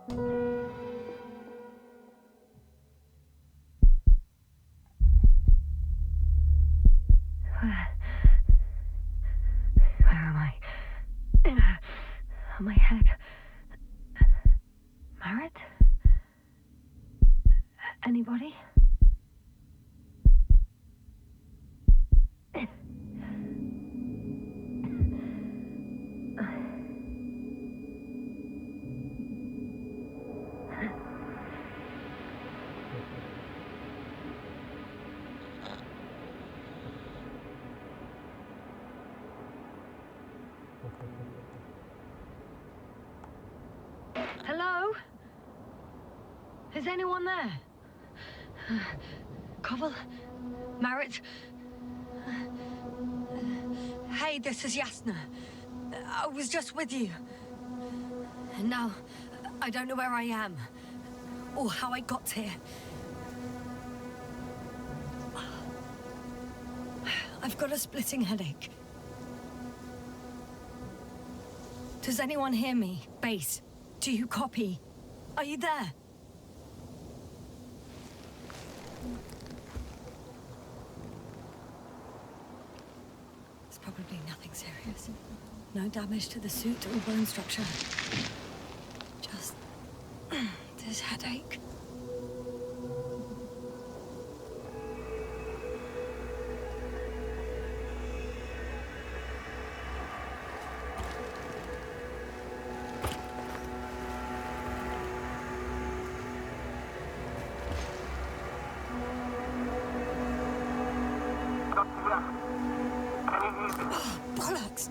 Where am I? My head. Marit? Anybody? Hello? Is anyone there? Koval? Marit? Hey, this is Yasna. I was just with you. And now, I don't know where I am. Or how I got here. I've got a splitting headache. Does anyone hear me? Base, do you copy? Are you there? It's probably nothing serious. No damage to the suit or bone structure. Just this headache. Bollocks!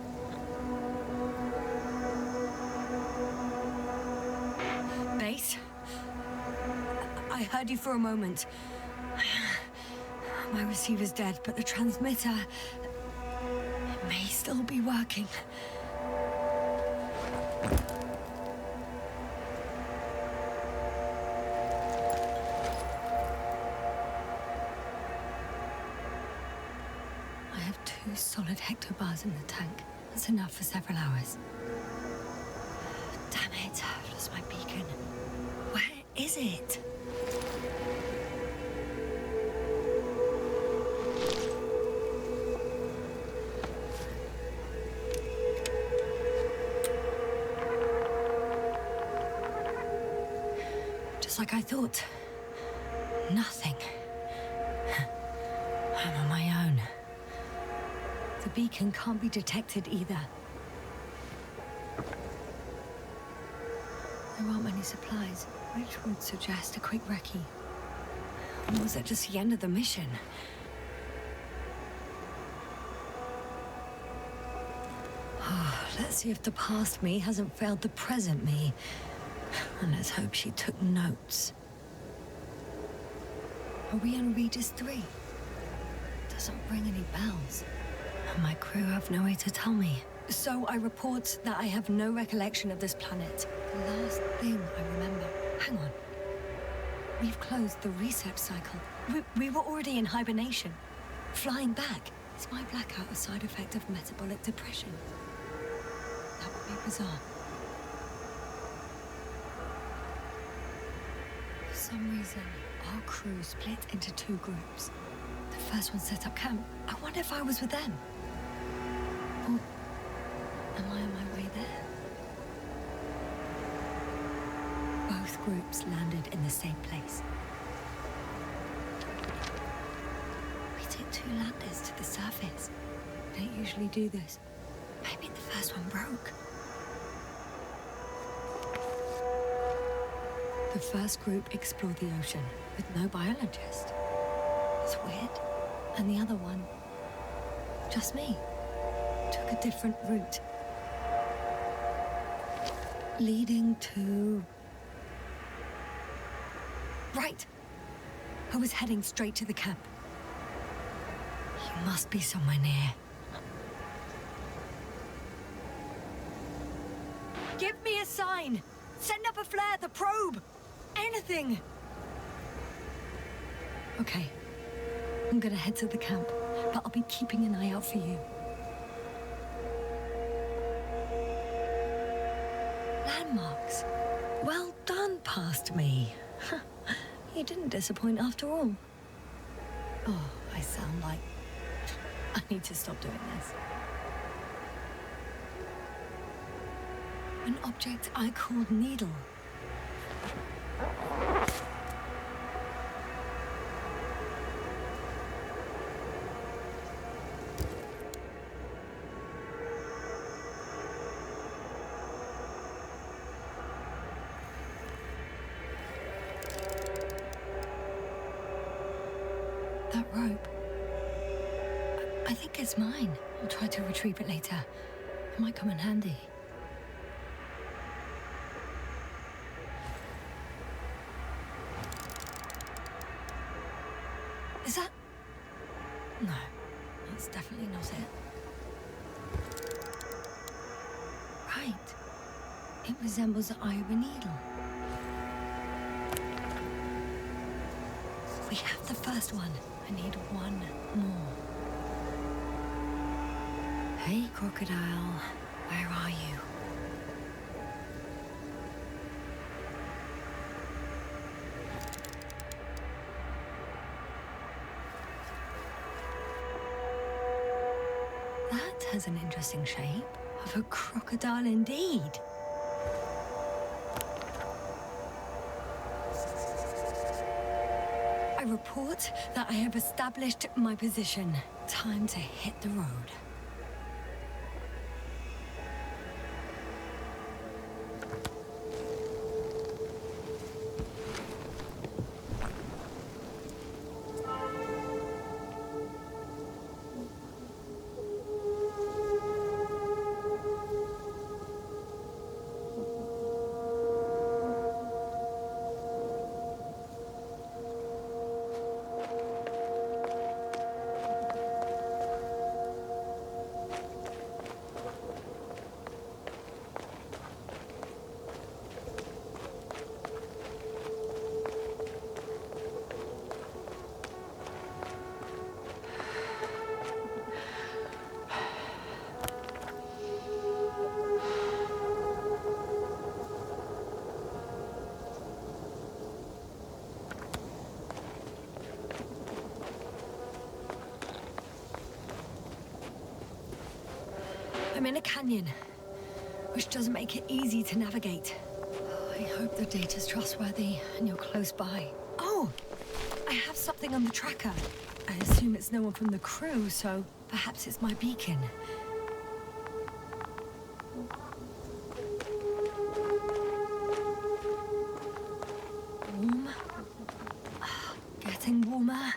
Base? I heard you for a moment. My receiver's dead, but the transmitter may still be working. I have 2 solid hectobars in the tank. That's enough for several hours. Damn it, I've lost my beacon. Where is it? Just like I thought. Nothing. I'm on my own. The beacon can't be detected either. There aren't many supplies, which would suggest a quick recce. Or was it just the end of the mission? Oh, let's see if the past me hasn't failed the present me. And let's hope she took notes. Are we on Regis 3? Doesn't ring any bells. And my crew have no way to tell me. So I report that I have no recollection of this planet. The last thing I remember... Hang on. We've closed the research cycle. We were already in hibernation. Flying back. Is my blackout a side effect of metabolic depression? That would be bizarre. For some reason, our crew split into 2 groups. The first one set up camp. I wonder if I was with them. Or am I on my way there? Both groups landed in the same place. We took 2 landers to the surface. We don't usually do this. Maybe the first one broke. The first group explored the ocean with no biologist. It's weird. And the other one, just me, took a different route. Leading to... Right. I was heading straight to the camp. You must be somewhere near. Give me a sign! Send up a flare, the probe! Anything! Okay. I'm gonna head to the camp, but I'll be keeping an eye out for you. Landmarks. Well done. past me. He didn't disappoint after all. Oh, I sound like... I need to stop doing this. An object I called Needle. That rope. I think it's mine. I'll try to retrieve it later. It might come in handy. Is that... No, that's definitely not it. Right. It resembles the eye of a needle. We have the first one. I need one more. Hey, crocodile. Where are you? That has an interesting shape. Of a crocodile indeed. I report that I have established my position. Time to hit the road. I'm in a canyon, which doesn't make it easy to navigate. I hope the data's trustworthy and you're close by. Oh, I have something on the tracker. I assume it's no one from the crew, so perhaps it's my beacon. Warm. Getting warmer.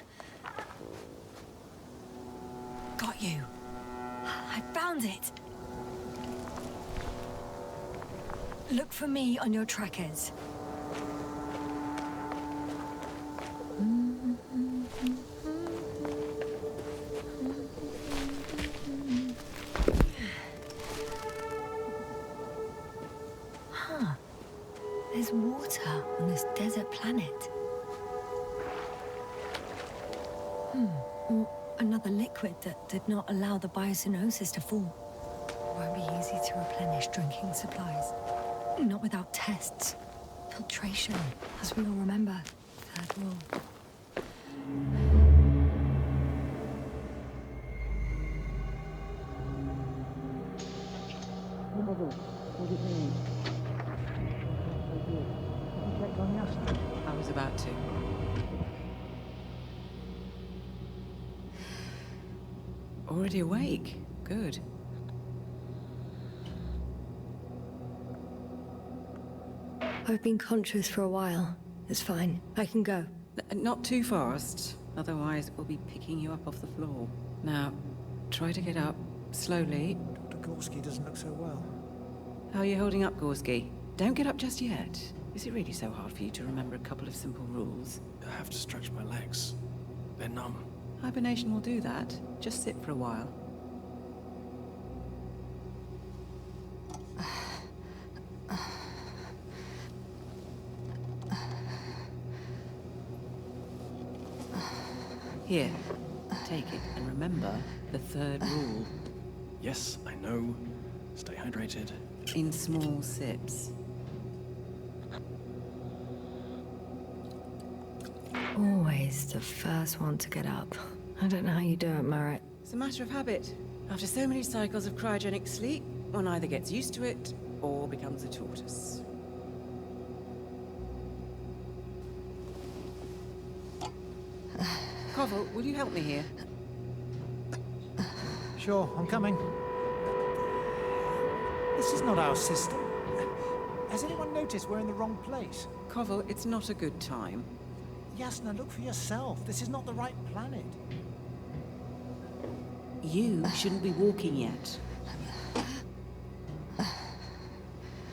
Got you. I found it. Look for me on your trackers. Huh. There's water on this desert planet. Or another liquid that did not allow the biocenosis to fall. Won't be easy to replenish drinking supplies. Not without tests. Filtration, as we all remember. Third rule. I was about to. Already awake? Good. I've been conscious for a while. It's fine. I can go. Not too fast, otherwise we'll be picking you up off the floor. Now, try to get up slowly. Dr. Gorski doesn't look so well. How are you holding up, Gorski? Don't get up just yet. Is it really so hard for you to remember a couple of simple rules? I have to stretch my legs. They're numb. Hibernation will do that. Just sit for a while. Here, take it, and remember the third rule. Yes, I know. Stay hydrated. In small sips. always the first one to get up. I don't know how you do it, Merritt. It's a matter of habit. After so many cycles of cryogenic sleep, one either gets used to it or becomes a tortoise. Koval, will you help me here? Sure, I'm coming. This is not our system. Has anyone noticed we're in the wrong place? Koval, it's not a good time. Yasna, look for yourself. This is not the right planet. You shouldn't be walking yet.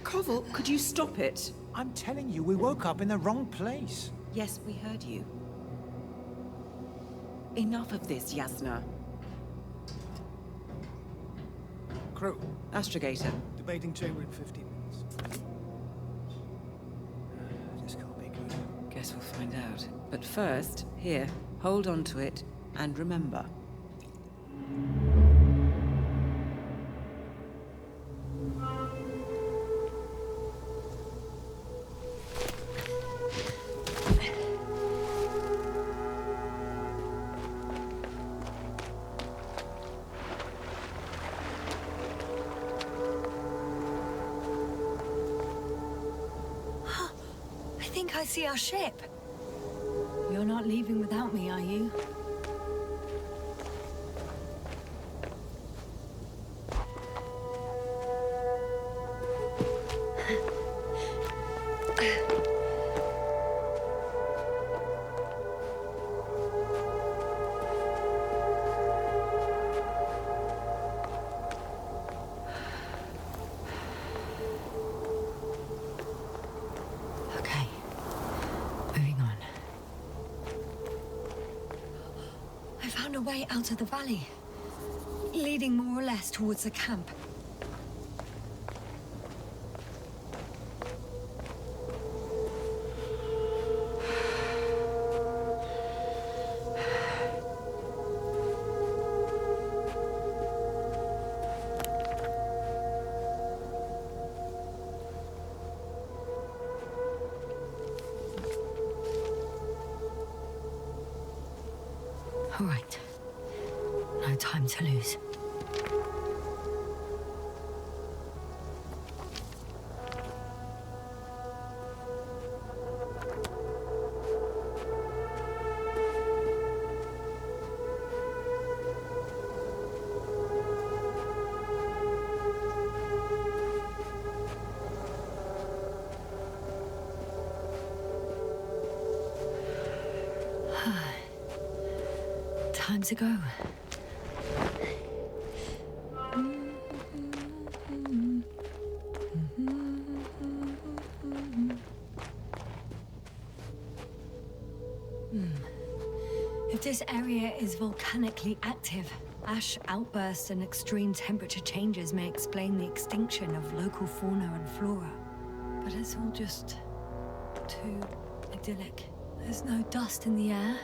Koval, could you stop it? I'm telling you, we woke up in the wrong place. Yes, we heard you. Enough of this, Yasna. Crew, Astrogator. debating chamber in 15 minutes. This can't be good. Guess we'll find out. But first, here, hold on to it, and remember. I think I see our ship. You're not leaving without me, are you? Okay. Moving on. I found a way out of the valley, leading more or less towards the camp. All right. No time to lose. Time to go. If this area is volcanically active, ash outbursts and extreme temperature changes may explain the extinction of local fauna and flora. But it's all just too idyllic. There's no dust in the air.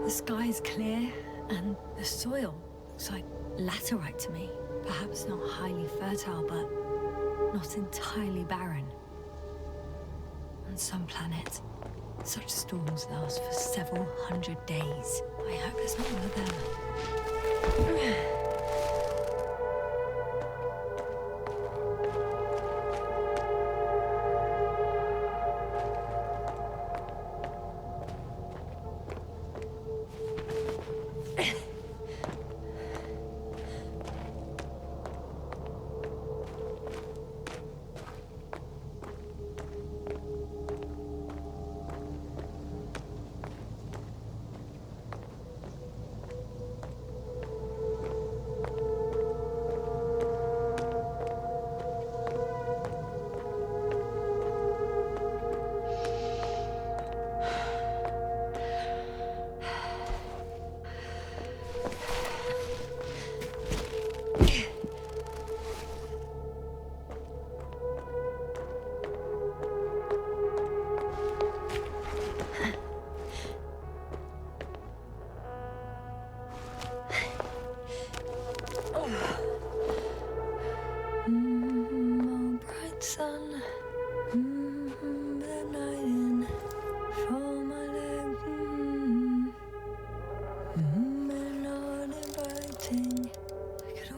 The sky's clear, and the soil looks like laterite to me. Perhaps not highly fertile, but not entirely barren. On some planets, such storms last for several hundred days. I hope it's not one of them. Oh, bright sun, the night in, for my legs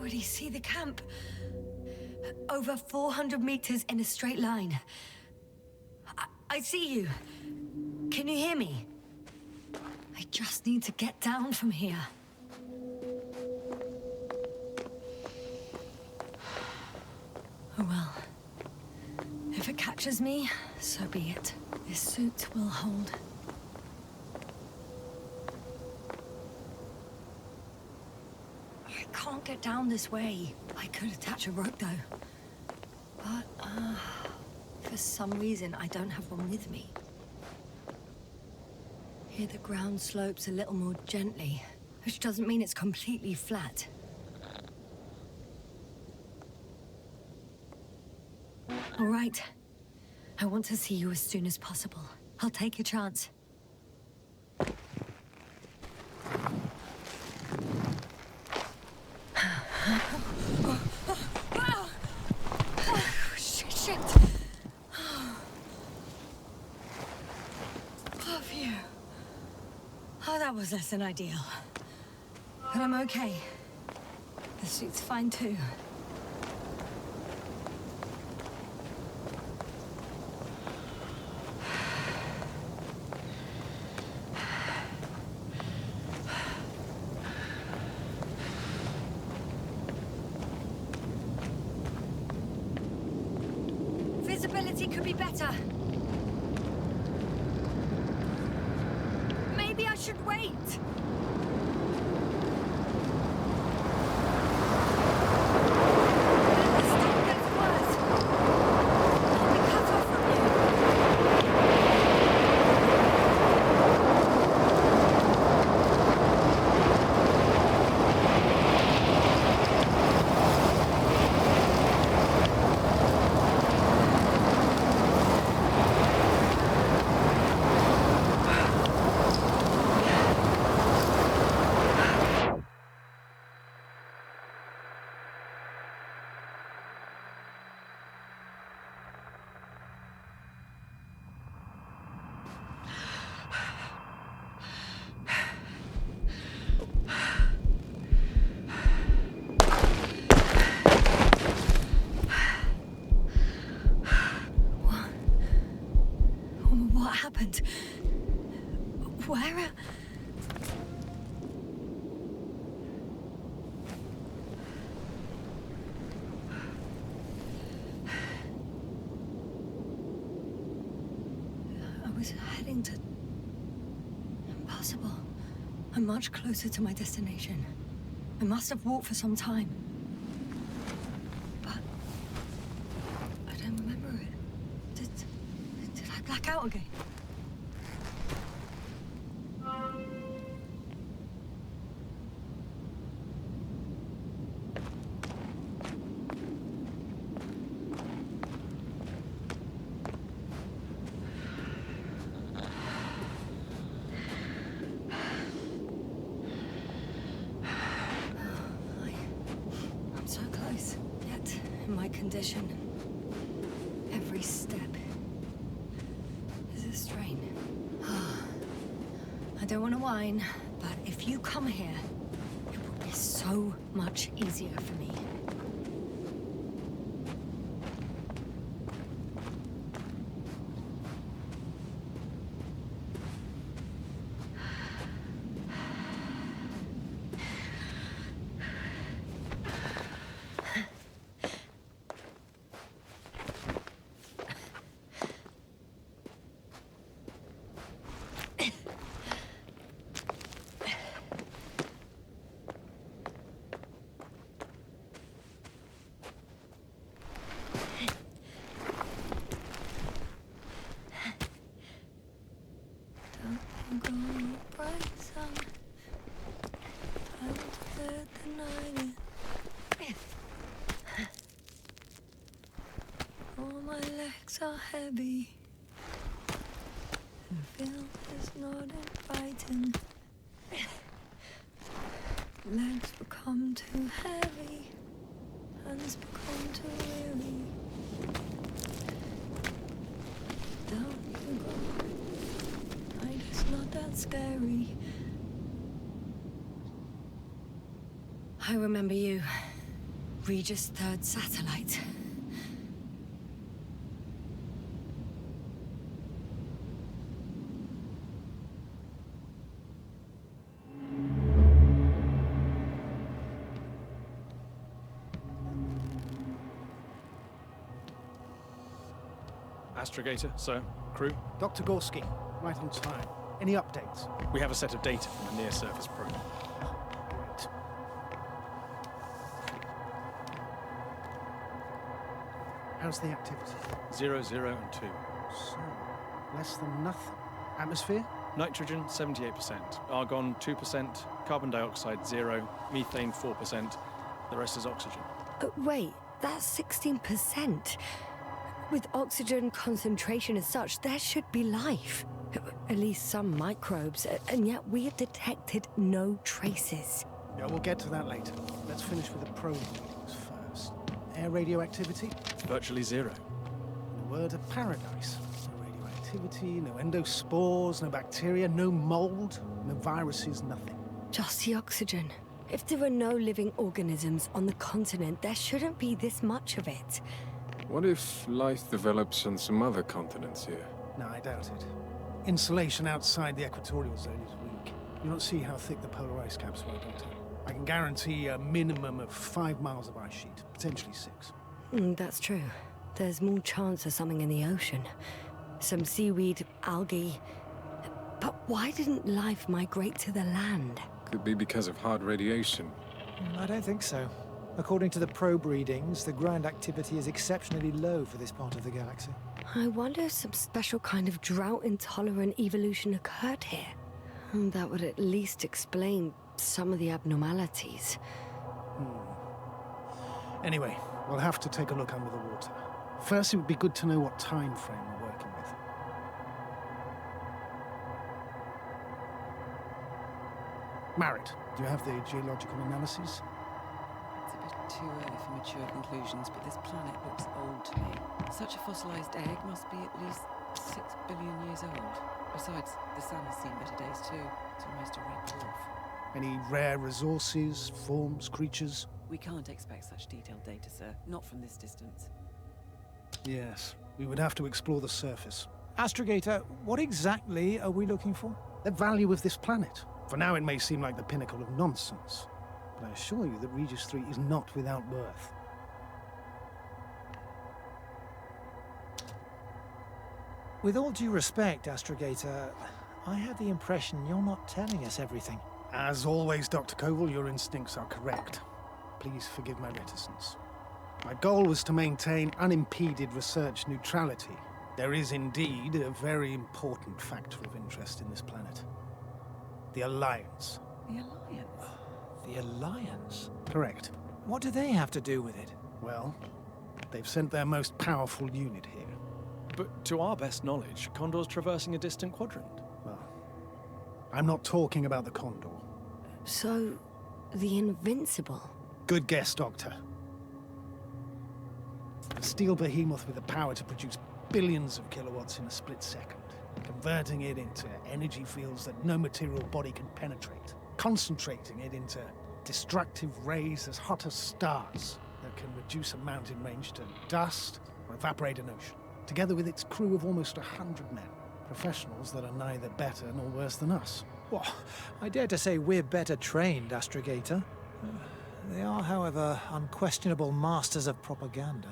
already see the camp. Over 400 meters in a straight line. I see you. Can you hear me? I just need to get down from here. Oh well. If it catches me, so be it. This suit will hold. I can't get down this way. I could attach a rope though. But, for some reason I don't have one with me. Here the ground slopes a little more gently, which doesn't mean it's completely flat. All right. I want to see you as soon as possible. I'll take your chance. Shit. Oh, phew. Oh, that was less than ideal. But I'm okay. The suit's fine too. Visibility could be better. Maybe I should wait. The storm gets worse. I'll be cut off from you. What happened? Where? I was heading to... Impossible. I'm much closer to my destination. I must have walked for some time. But... I don't remember it. Did I black out again? I'm so close, yet in my condition, every step is a strain. I don't want to whine, but if you come here, it will be so much easier for me. All my legs are heavy, and film is not inviting. Legs become too heavy, hands become too weary. Down you go. Night is not that scary. I remember you. Regis' third satellite. Astrogator, sir. Crew. Dr. Gorski, right on time. Any updates? We have a set of data from the near-surface probe. Great. How's the activity? 0, 0, and 2. So, less than nothing. Atmosphere? Nitrogen, 78%. Argon, 2%. Carbon dioxide, 0. Methane, 4%. The rest is oxygen. Wait, that's 16%. With oxygen concentration as such, there should be life. At least some microbes, and yet we have detected no traces. Yeah, we'll get to that later. Let's finish with the probe readings first. Air radioactivity? Virtually 0. In a word, a paradise. No radioactivity, no endospores, no bacteria, no mold, no viruses, nothing. Just the oxygen. If there are no living organisms on the continent, there shouldn't be this much of it. What if life develops on some other continents here? No, I doubt it. Insulation outside the equatorial zone is weak. You don't see how thick the polar ice caps were, Doctor. I can guarantee a minimum of 5 miles of ice sheet, potentially 6. That's true. There's more chance of something in the ocean. Some seaweed, algae. But why didn't life migrate to the land? Could be because of hard radiation. I don't think so. According to the probe readings, the ground activity is exceptionally low for this part of the galaxy. I wonder if some special kind of drought-intolerant evolution occurred here. That would at least explain some of the abnormalities. Anyway, we'll have to take a look under the water. First, it would be good to know what time frame we're working with. Marit, do you have the geological analysis? It's a bit too early for mature conclusions, but this planet looks old to me. Such a fossilized egg must be at least 6 billion years old. Besides, the sun has seen better days too. It's almost a red dwarf. Any rare resources, forms, creatures? We can't expect such detailed data, sir. Not from this distance. Yes, we would have to explore the surface. Astrogator, what exactly are we looking for? The value of this planet. For now, it may seem like the pinnacle of nonsense, but I assure you that Regis 3 is not without worth. With all due respect, Astrogator, I have the impression you're not telling us everything. As always, Dr. Koval, your instincts are correct. Please forgive my reticence. My goal was to maintain unimpeded research neutrality. There is indeed a very important factor of interest in this planet. The Alliance. The Alliance? The Alliance? Correct. What do they have to do with it? Well, they've sent their most powerful unit here. But to our best knowledge, Condor's traversing a distant quadrant. Well, I'm not talking about the Condor. So, the Invincible. Good guess, Doctor. A steel behemoth with the power to produce billions of kilowatts in a split second, converting it into energy fields that no material body can penetrate, concentrating it into destructive rays as hot as stars that can reduce a mountain range to dust or evaporate an ocean, together with its crew of almost 100 men, professionals that are neither better nor worse than us. Well, I dare to say we're better trained, Astrogator. They are, however, unquestionable masters of propaganda.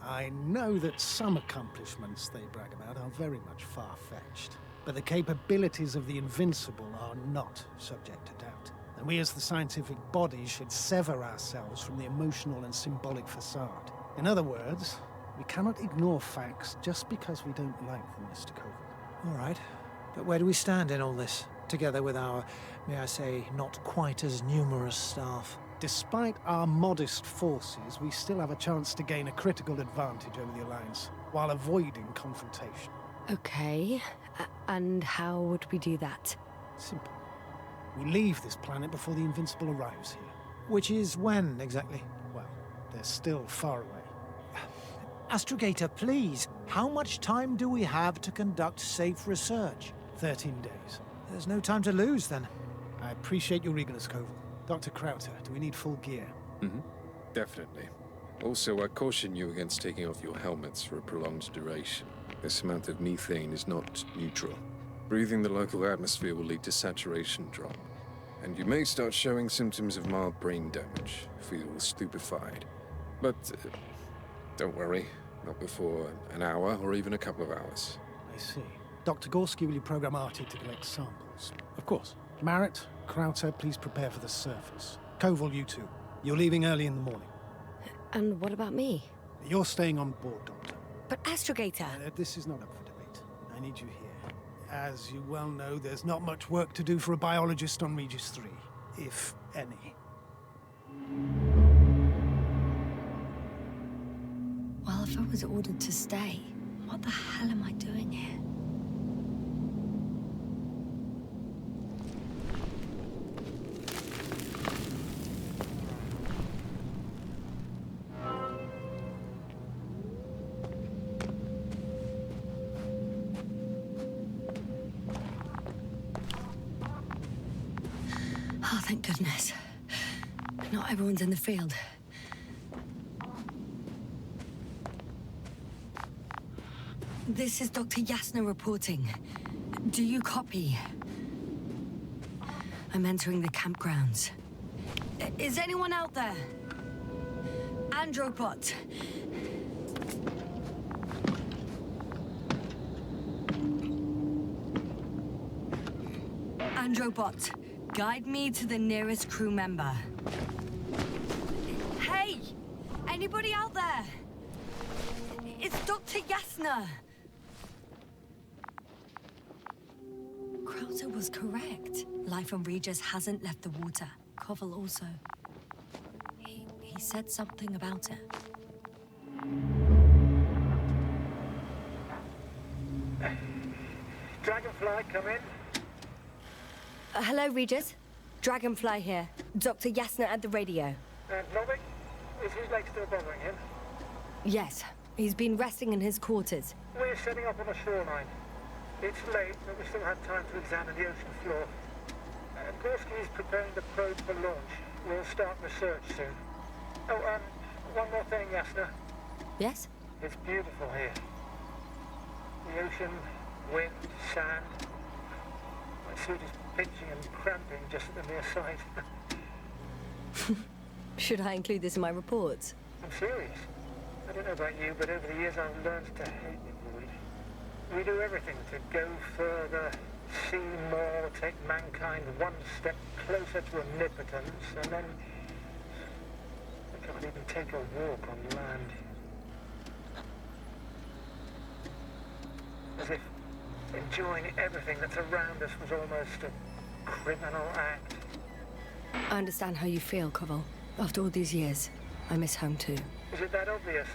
I know that some accomplishments they brag about are very much far-fetched, but the capabilities of the Invincible are not subject to doubt. And we as the scientific body should sever ourselves from the emotional and symbolic facade. In other words, we cannot ignore facts just because we don't like them, Mr. Koval. All right, but where do we stand in all this, together with our, may I say, not quite as numerous staff? Despite our modest forces, we still have a chance to gain a critical advantage over the Alliance, while avoiding confrontation. Okay, and how would we do that? Simple. We leave this planet before the Invincible arrives here. Which is when, exactly? Well, they're still far away. Astrogator, please, how much time do we have to conduct safe research? 13 days. There's no time to lose, then. I appreciate your eagerness, Koval. Dr. Krauter, do we need full gear? Mm-hmm. Definitely. Also, I caution you against taking off your helmets for a prolonged duration. This amount of methane is not neutral. Breathing the local atmosphere will lead to saturation drop, and you may start showing symptoms of mild brain damage, feel stupefied. But don't worry, not before an hour or even a couple of hours. I see. Dr. Gorski, will you program Artie to collect samples? Of course. Marrett, Krauter, please prepare for the surface. Koval, you two. You're leaving early in the morning. And what about me? You're staying on board, Doctor. But Astrogator... This is not up for debate. I need you here. As you well know, there's not much work to do for a biologist on Regis 3, if any. Well, if I was ordered to stay, what the hell am I doing here? Oh, thank goodness. Not everyone's in the field. This is Dr. Yasna reporting. Do you copy? I'm entering the campgrounds. Is anyone out there? Andropod. Andropod, guide me to the nearest crew member. Hey! Anybody out there? It's Dr. Yasna. Krauter was correct. Life on Regis hasn't left the water. Koval also. He said something about it. Dragonfly, come in. Hello, Regis. Dragonfly here. Dr. Yasna at the radio. Novik, is his leg still bothering him? Yes, he's been resting in his quarters. We're setting up on the shoreline. It's late, but we still have time to examine the ocean floor. Gorski is preparing the probe for launch. We'll start research soon. Oh, one more thing, Yasna. Yes? It's beautiful here. The ocean, wind, sand. My suit is pitching and cramping just at the mere sight. Should I include this in my reports? I'm serious. I don't know about you, but over the years I've learned to hate the void. We do everything to go further, see more, take mankind one step closer to omnipotence, and then we can't even take a walk on land. As if enjoying everything that's around us was almost a criminal act. I understand how you feel, Koval. After all these years, I miss home too. Is it that obvious?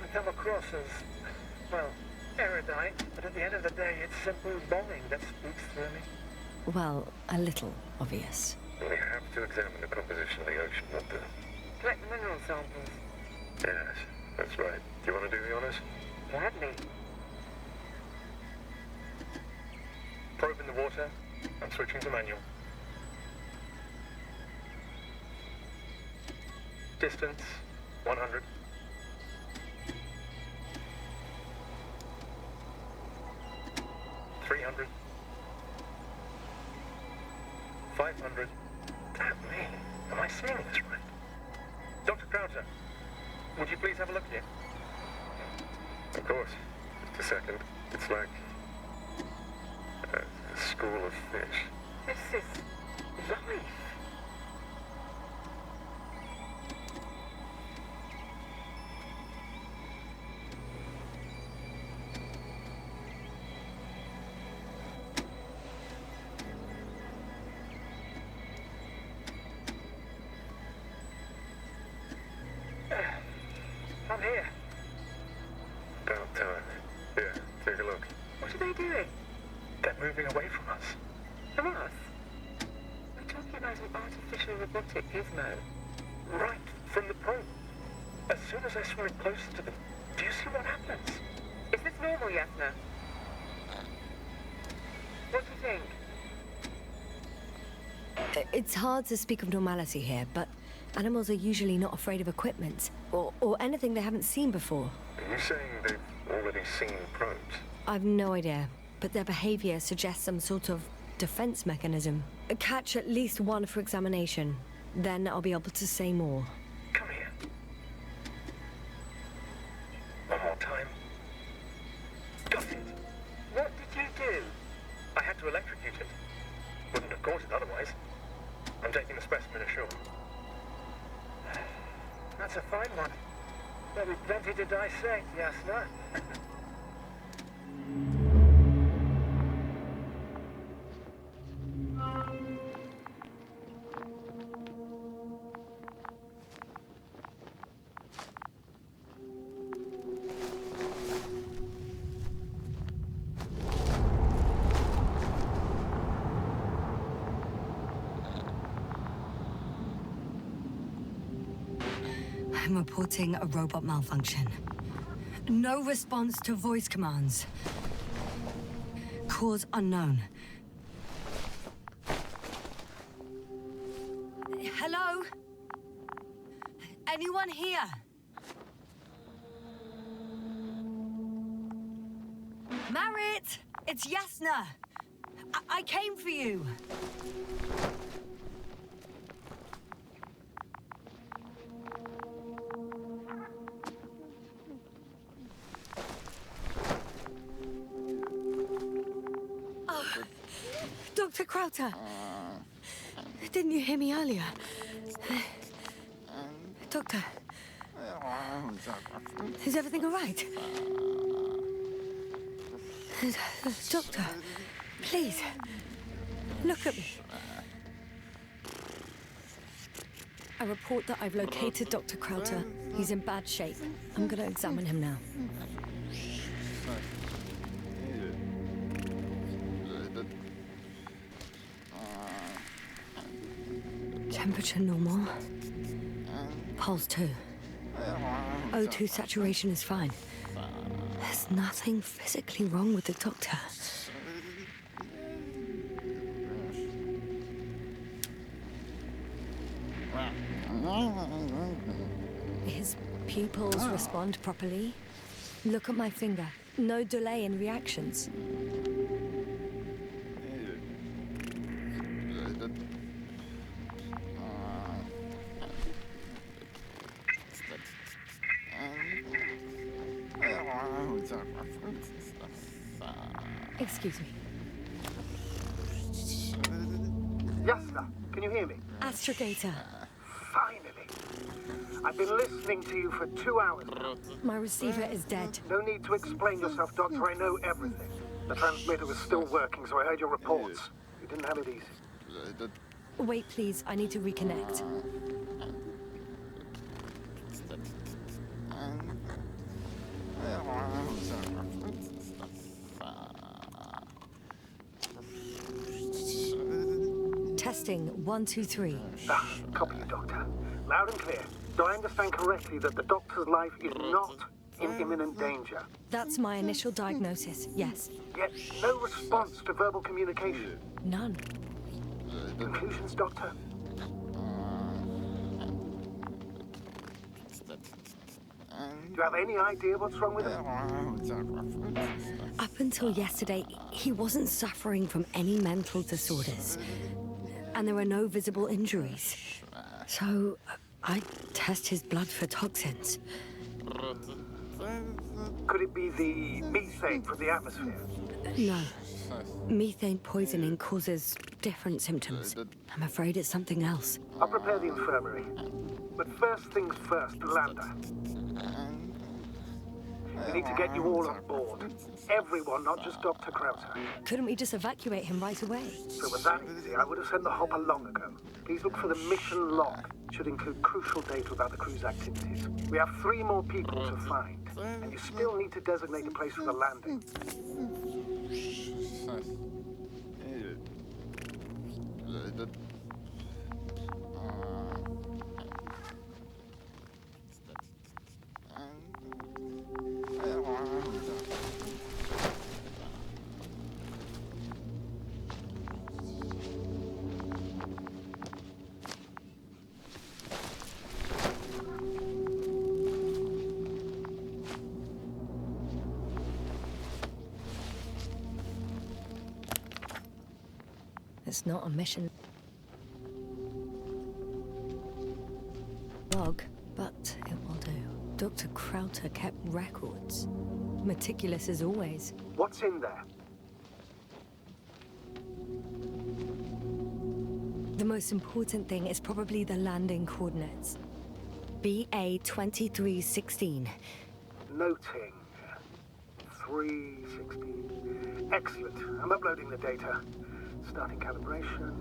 I come across as, well, erudite, but at the end of the day, it's simple longing that speaks through me. Well, a little obvious. We have to examine the composition of the ocean water. Collect the mineral samples. Yes, that's right. Do you want to do the honors? Gladly. Probe in the water. I'm switching to manual. Distance, 100. $300. 500. Damn me. Am I seeing this right? Dr. Krauter, would you please have a look here? Of course. Just a second. It's like a school of fish. This is life. I'm here. About time. Here, take a look. What are they doing? They're moving away from us. From us? We're talking about an artificial robotic gizmo. Right from the probe. As soon as I swim closer to them, do you see what happens? Is this normal, Yasna? What do you think? It's hard to speak of normality here, but Animals are usually not afraid of equipment, or anything they haven't seen before. Are you saying they've already seen probes? I've no idea, but their behavior suggests some sort of defense mechanism. Catch at least one for examination. Then I'll be able to say more. Come here. One more time. Got it. What did you do? I had to electrocute it. Wouldn't have caught it otherwise. I'm taking the specimen ashore. That's a fine one. There'll be plenty to dissect, Yasna. I'm reporting a robot malfunction. No response to voice commands. Cause unknown. Hello? Anyone here? Marit! It's Yasna! I came for you! Dr. Krauter! Didn't you hear me earlier? Doctor? Is everything all right? Doctor, please, look at me. I report that I've located Dr. Krauter. He's in bad shape. I'm going to examine him now. Temperature normal. Pulse 2. O2 saturation is fine. There's nothing physically wrong with the doctor. His pupils respond properly. Look at my finger. No delay in reactions. Excuse me. Yasna, can you hear me? Astrogator. Finally. I've been listening to you for 2 hours now. My receiver is dead. No need to explain yourself, Doctor. I know everything. The transmitter was still working, so I heard your reports. You didn't have it easy. Wait, please. I need to reconnect. Testing 1, 2, 3. Copy you, Doctor. Loud and clear. Do I understand correctly that the Doctor's life is not in imminent danger? That's my initial diagnosis, yes. Yet no response to verbal communication. None. Conclusions, Doctor? Do you have any idea what's wrong with him? Up until yesterday, he wasn't suffering from any mental disorders. And there were no visible injuries. So, I test his blood for toxins. Could it be the methane from the atmosphere? No. Methane poisoning causes different symptoms. I'm afraid it's something else. I'll prepare the infirmary. But first things first, Lander. We need to get you all on board. Everyone, not just Dr. Krauter. Couldn't we just evacuate him right away? If it was that easy, I would have sent the hopper long ago. Please look for the mission log. It should include crucial data about the crew's activities. We have 3 more people to find. And you still need to designate a place for the landing. It's not a mission log, but it will do. Dr. Krauter kept records. Meticulous as always. What's in there? The most important thing is probably the landing coordinates. BA 2316. Noting. 316. Excellent. I'm uploading the data. Starting calibration.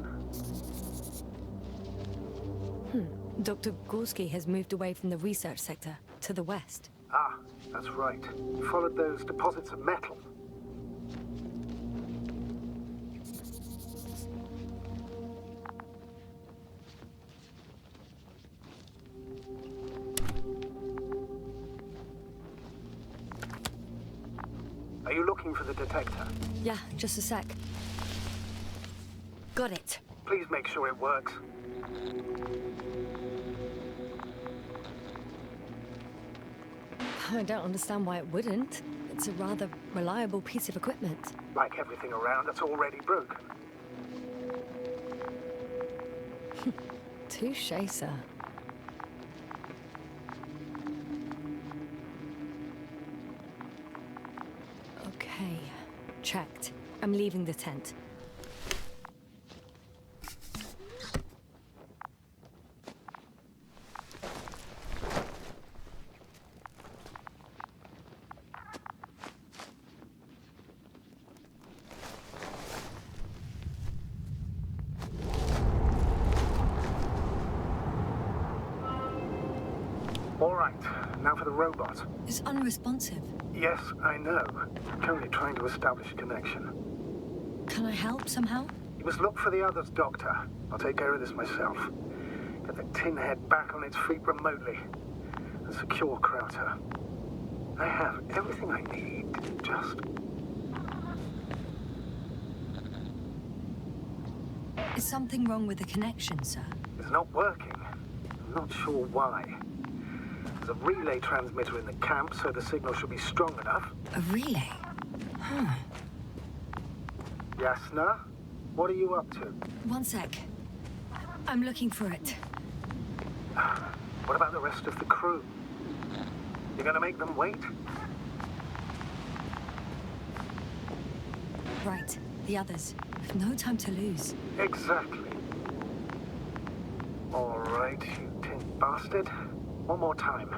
Dr. Gorski has moved away from the research sector to the west. Ah, that's right. You followed those deposits of metal. Are you looking for the detector? Yeah, just a sec. Got it. Please make sure it works. I don't understand why it wouldn't. It's a rather reliable piece of equipment. Like everything around that's already broken. Touché, sir. Okay, checked. I'm leaving the tent. All right, now for the robot. It's unresponsive. Yes, I know. I'm currently trying to establish a connection. Can I help somehow? You must look for the others, Doctor. I'll take care of this myself. Get the tin head back on its feet remotely. And secure Krauter. I have everything I need. Just... Is something wrong with the connection, sir? It's not working. I'm not sure why. There's a relay transmitter in the camp, so the signal should be strong enough. A relay? Yasna? What are you up to? One sec. I'm looking for it. What about the rest of the crew? You're gonna make them wait? Right, the others. We've no time to lose. Exactly. All right, you tin bastard. One more time.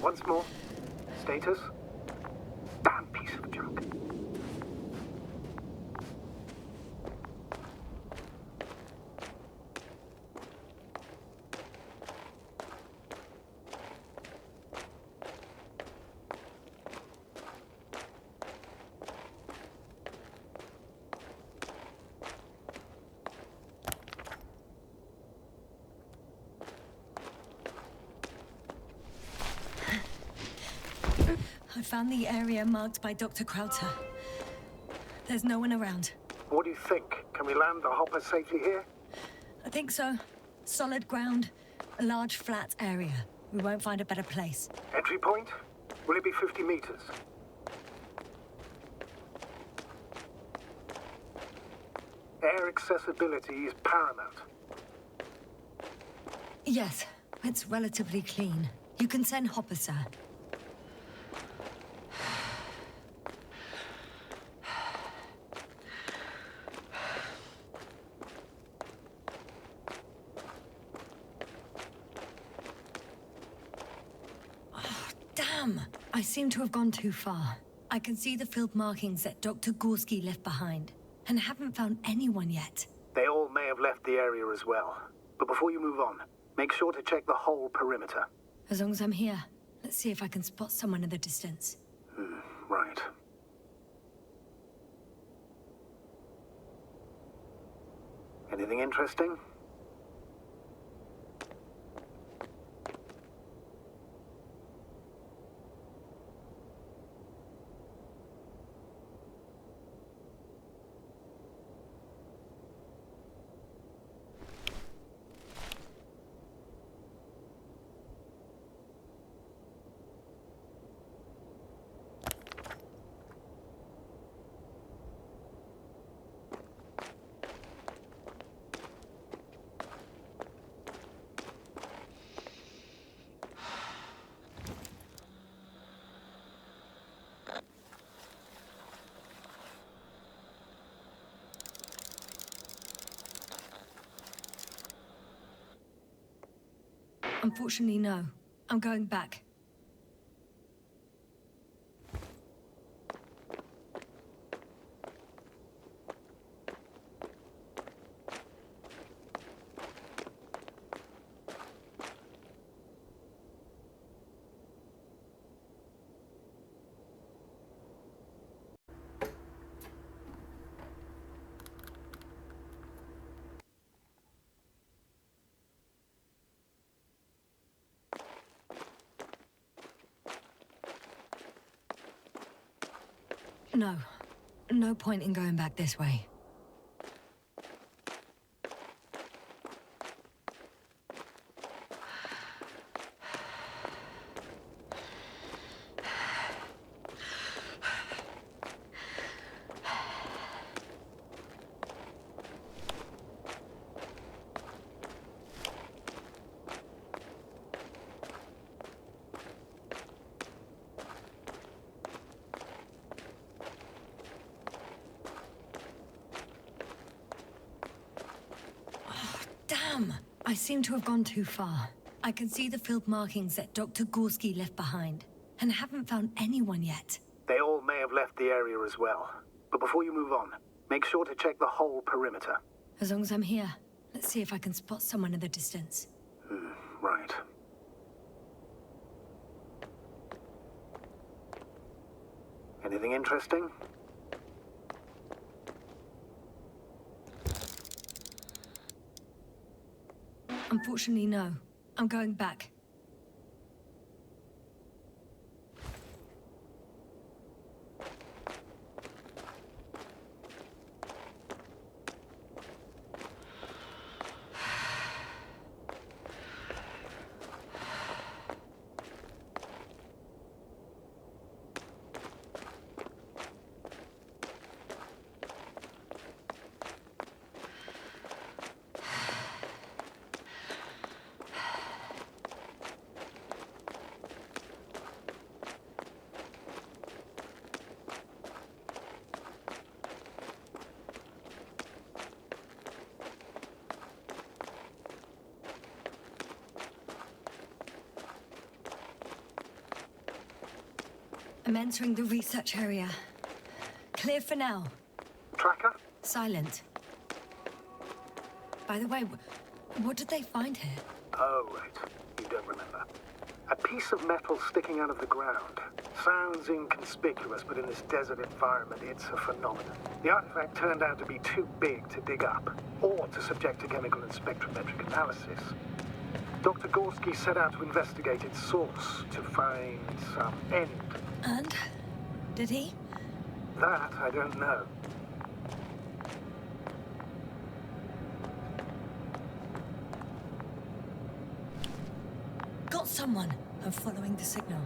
Once more. Status? Damn piece of junk. I found the area marked by Dr. Krauter. There's no one around. What do you think? Can we land the hopper safely here? I think so. Solid ground, a large flat area. We won't find a better place. Entry point? Will it be 50 meters? Air accessibility is paramount. Yes, it's relatively clean. You can send Hopper, sir. damn! I seem to have gone too far. I can see the field markings that Dr. Gorski left behind, and haven't found anyone yet. They all may have left the area as well. But before you move on, make sure to check the whole perimeter. As long as I'm here, let's see if I can spot someone in the distance. Right. Anything interesting? Unfortunately, no. I'm going back. No. No point in going back this way. Damn! I seem to have gone too far. I can see the field markings that Dr. Gorski left behind, and haven't found anyone yet. They all may have left the area as well. But before you move on, make sure to check the whole perimeter. As long as I'm here, let's see if I can spot someone in the distance. Right. Anything interesting? Unfortunately, no. I'm going back. I'm entering the research area. Clear for now. Tracker? Silent. By the way, what did they find here? Oh, right. You don't remember. A piece of metal sticking out of the ground. Sounds inconspicuous, but in this desert environment, it's a phenomenon. The artifact turned out to be too big to dig up, or to subject to chemical and spectrometric analysis. Dr. Gorski set out to investigate its source, to find some end. And? Did he? That I don't know. Got someone. I'm following the signal.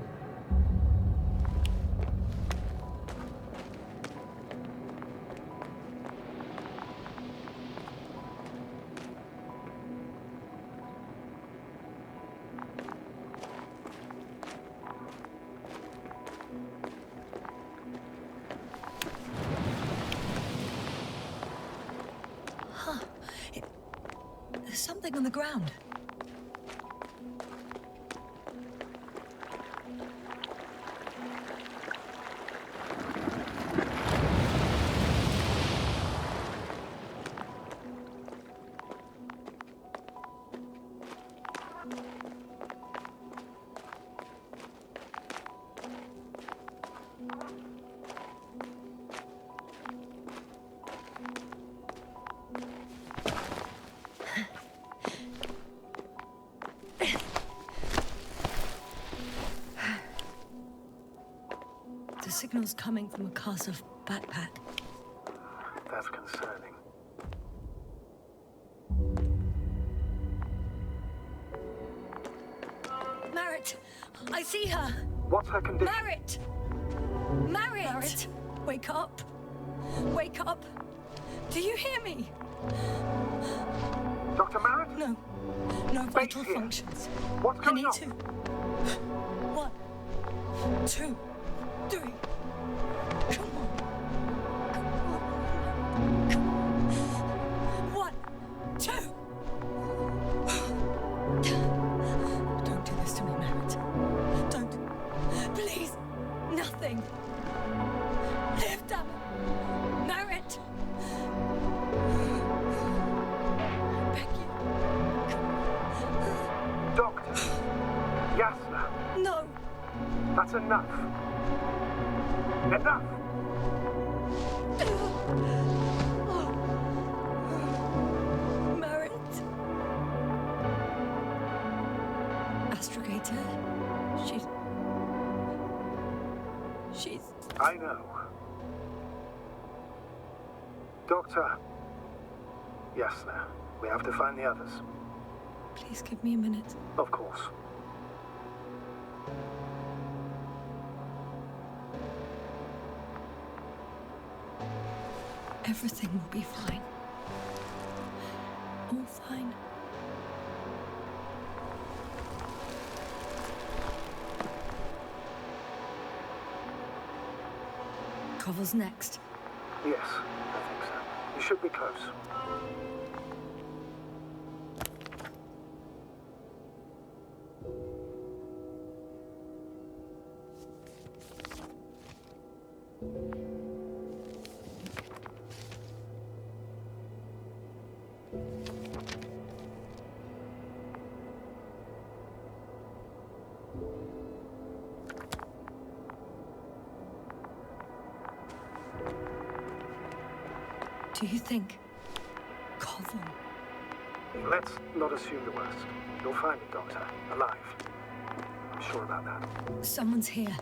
There's something on the ground. The signal's coming from a castle backpack. That's concerning. Marit! I see her! What's her condition? Marit! Marit! Wake up! Wake up! Do you hear me? Dr. Marit? No. No vital here. functions. What's I going need on? to. 1, 2, 3. Come on. Come on. 1, 2. Don't do this to me, Marit. Don't. Please. Nothing. Live, damn it. Marit. I beg you. Doctor. Yasna. No. That's enough. Enough! Marit. Astrogator. She's... I know. Doctor. Yasna, we have to find the others. Please give me a minute. Of course. Everything will be fine. All fine. Cover's next. Yes, I think so. You should be close. Do you think Koval? Let's not assume the worst. You'll find it, Doctor. Alive. I'm sure about that. Someone's here.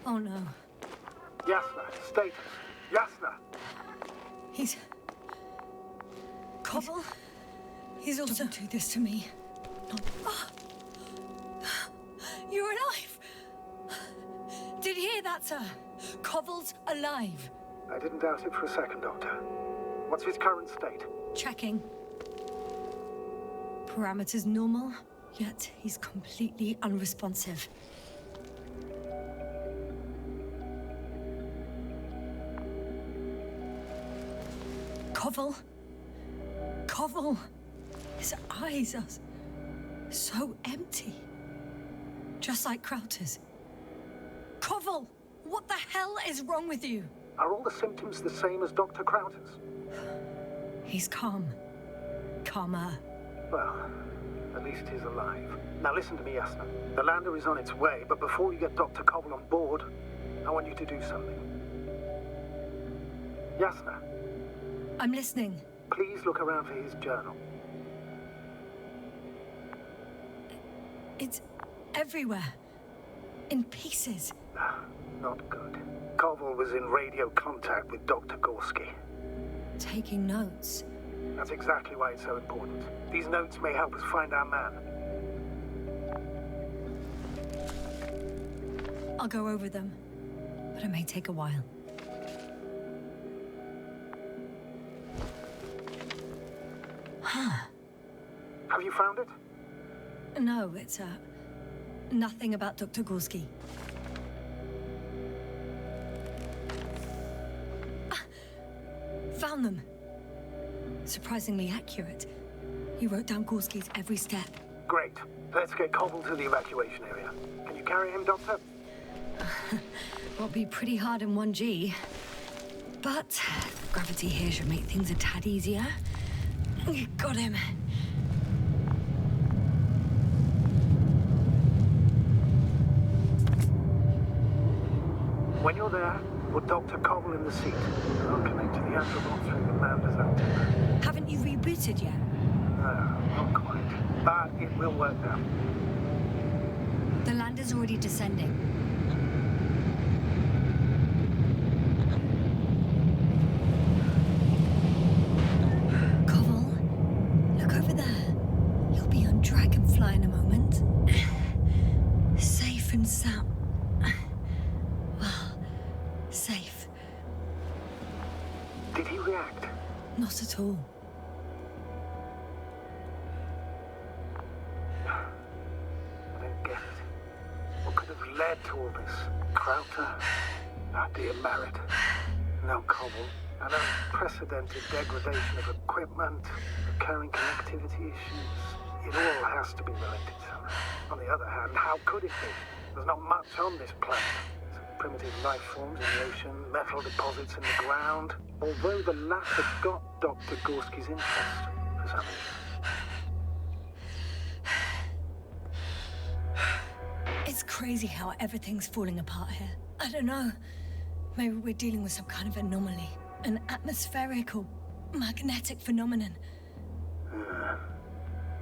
Oh no. Yasna, status. Yasna! He's... Koval? He's also... Don't do this to me. Not... You're alive! Did you hear that, sir? Koval's alive. I didn't doubt it for a second, Doctor. What's his current state? Checking. Parameters normal, yet he's completely unresponsive. Koval. Koval. His eyes are so empty. Just like Krauter's. Koval! What the hell is wrong with you? Are all the symptoms the same as Dr. Krauter's? He's calm. Calmer. Well, at least he's alive. Now listen to me, Yasna. The lander is on its way, but before you get Dr. Koval on board, I want you to do something. Yasna. I'm listening. Please look around for his journal. It's everywhere. In pieces. Not good. Koval was in radio contact with Dr. Gorski. Taking notes. That's exactly why it's so important. These notes may help us find our man. I'll go over them, but it may take a while. Have you found it? No, it's, nothing about Dr. Gorski. Found them. Surprisingly accurate. He wrote down Gorski's every step. Great. Let's get Cobble to the evacuation area. Can you carry him, Doctor? Will be pretty hard in 1G. But gravity here should make things a tad easier. Got him. When you're there, put Dr. Cobble in the seat. I'll connect to the Androbot through the Lander's antenna. Haven't you rebooted yet? No, not quite. But it will work now. The Lander's already descending. Cobble, look over there. You'll be on Dragonfly in a moment. Safe and sound. Well, safe. Did he react? Not at all. I don't get it. What could have led to all this? Crowther? Our dear Merritt. No Cobble. An unprecedented degradation of equipment, recurring connectivity issues. It all has to be related somehow. On the other hand, how could it be? There's not much on this planet. Some primitive life forms in the ocean, metal deposits in the ground. Although the latter got Dr. Gorski's interest for some reason. It's crazy how everything's falling apart here. I don't know. Maybe we're dealing with some kind of anomaly. An atmospheric or magnetic phenomenon.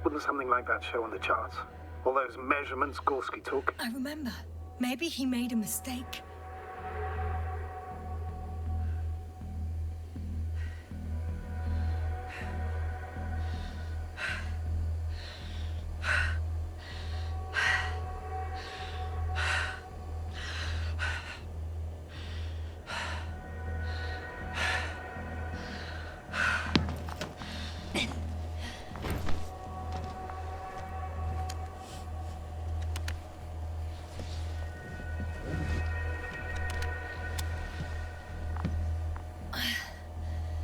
Wouldn't something like that show on the charts? All those measurements Gorski took? I remember. Maybe he made a mistake.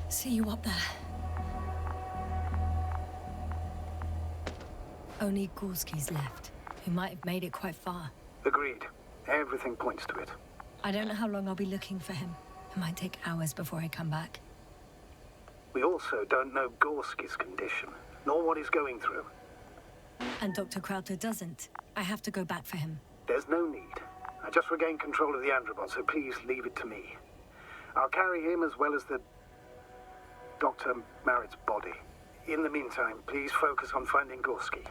See you up there. Only Gorski's left. He might have made it quite far. Agreed. Everything points to it. I don't know how long I'll be looking for him. It might take hours before I come back. We also don't know Gorski's condition, nor what he's going through. And Dr. Crowther doesn't. I have to go back for him. There's no need. I just regained control of the Androbot, so please leave it to me. I'll carry him as well as the Dr. Merritt's body. In the meantime, please focus on finding Gorski.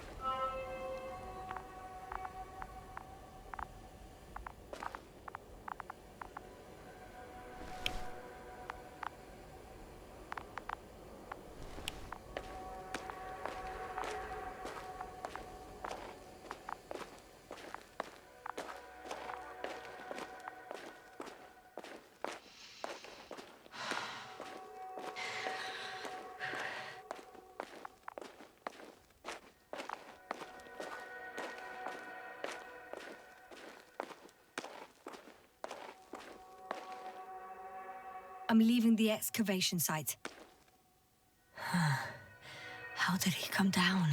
I'm leaving the excavation site. How did he come down?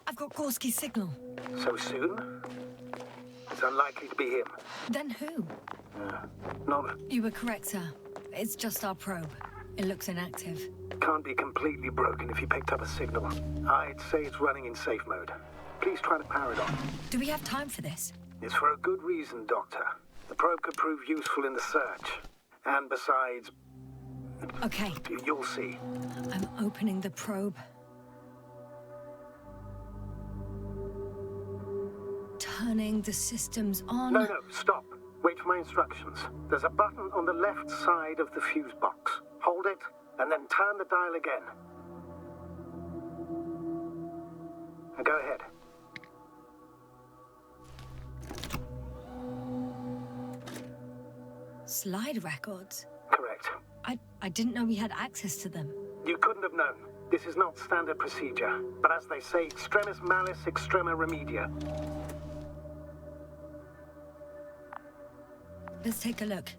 I've got Gorski's signal. So soon? It's unlikely to be him. Then who? Not... You were correct, sir. It's just our probe. It looks inactive. Can't be completely broken if he picked up a signal. I'd say it's running in safe mode. Please try to power it on. Do we have time for this? It's for a good reason, Doctor. The probe could prove useful in the search. And besides... Okay. You'll see. I'm opening the probe. Turning the systems on. No, stop. Wait for my instructions. There's a button on the left side of the fuse box. Hold it, and then turn the dial again. Go ahead. Slide records? Correct. I didn't know we had access to them. You couldn't have known. This is not standard procedure. But as they say, extremis malis, extrema remedia. Let's take a look.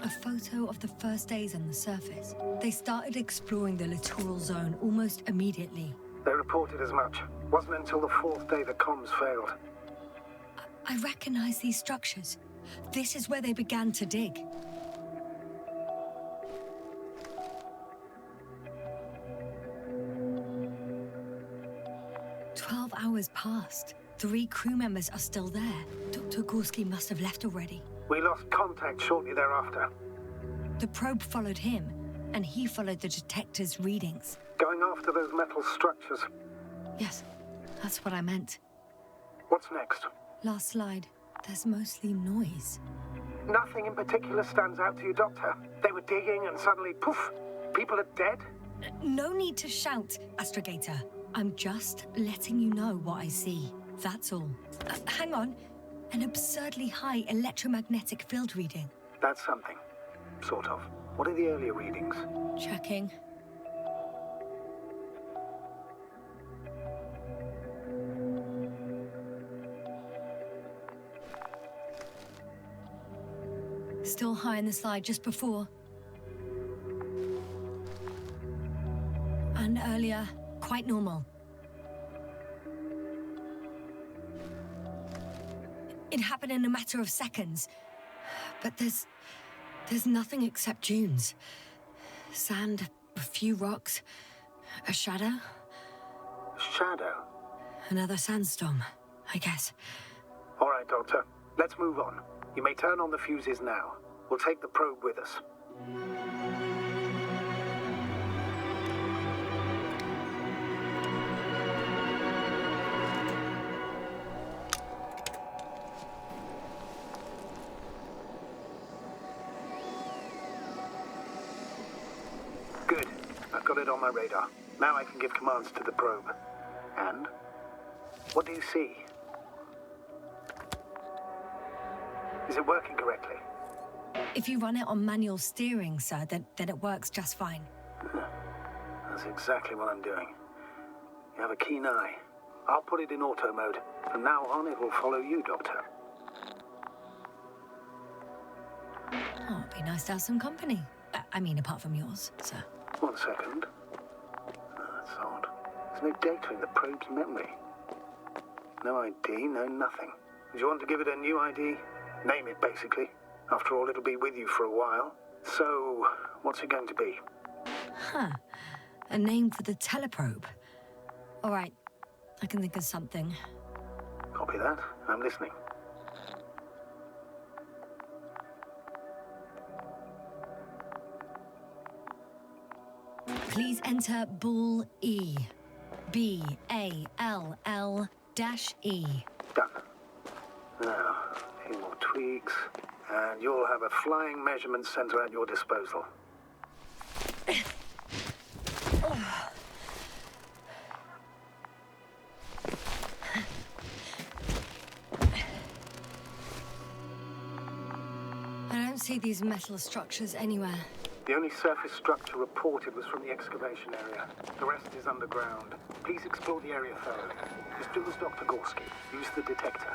A photo of the first days on the surface. They started exploring the littoral zone almost immediately. They reported as much. Wasn't until the 4th day the comms failed. I recognize these structures. This is where they began to dig. Hours passed. 3 crew members are still there. Dr. Gorski must have left already. We lost contact shortly thereafter. The probe followed him, and he followed the detector's readings. Going after those metal structures. Yes, that's what I meant. What's next? Last slide. There's mostly noise. Nothing in particular stands out to you, Doctor. They were digging and suddenly, poof, people are dead? No need to shout, Astrogator. I'm just letting you know what I see. That's all. Hang on. An absurdly high electromagnetic field reading. That's something. Sort of. What are the earlier readings? Checking. Still high in the slide just before. And earlier. Quite normal. It happened in a matter of seconds. But there's nothing except dunes. Sand, a few rocks, a shadow. Shadow? Another sandstorm, I guess. All right, Doctor. Let's move on. You may turn on the fuses now. We'll take the probe with us. Good. I've got it on my radar. Now I can give commands to the probe. And? What do you see? Is it working correctly? If you run it on manual steering, sir, then it works just fine. That's exactly what I'm doing. You have a keen eye. I'll put it in auto mode. From now on, it will follow you, Doctor. Oh, it'd be nice to have some company. I mean, apart from yours, sir. 1 second. That's odd. There's no data in the probe's memory. No ID, no nothing. Do you want to give it a new ID? Name it, basically. After all, it'll be with you for a while. So, what's it going to be? Huh. A name for the teleprobe. All right. I can think of something. Copy that. I'm listening. Please enter Ball E. B-A-L-L--E. Done. Now, a few more tweaks, and you'll have a flying measurement center at your disposal. I don't see these metal structures anywhere. The only surface structure reported was from the excavation area. The rest is underground. Please explore the area thoroughly. Just do as Dr. Gorski. Use the detector.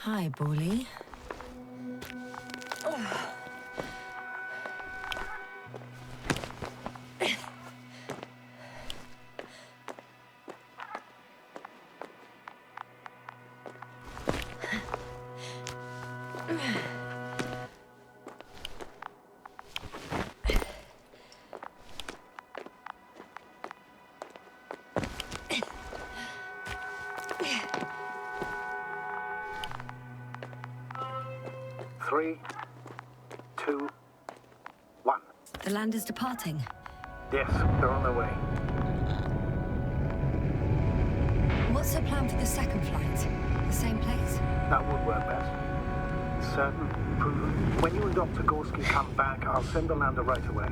Hi, Bully. The land is departing. Yes, they're on their way. What's the plan for the second flight? The same place? That would work best. Certain, proven. When you and Dr. Gorski come back, I'll send the lander right away.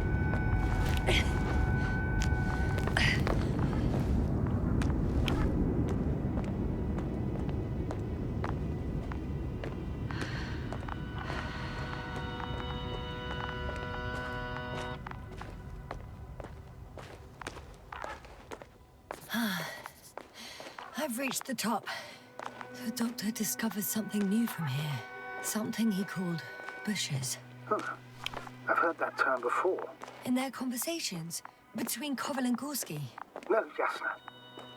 I've reached the top. The doctor discovered something new from here. Something he called bushes. Huh. I've heard that term before. In their conversations between Koval and Gorski. No, Jasna.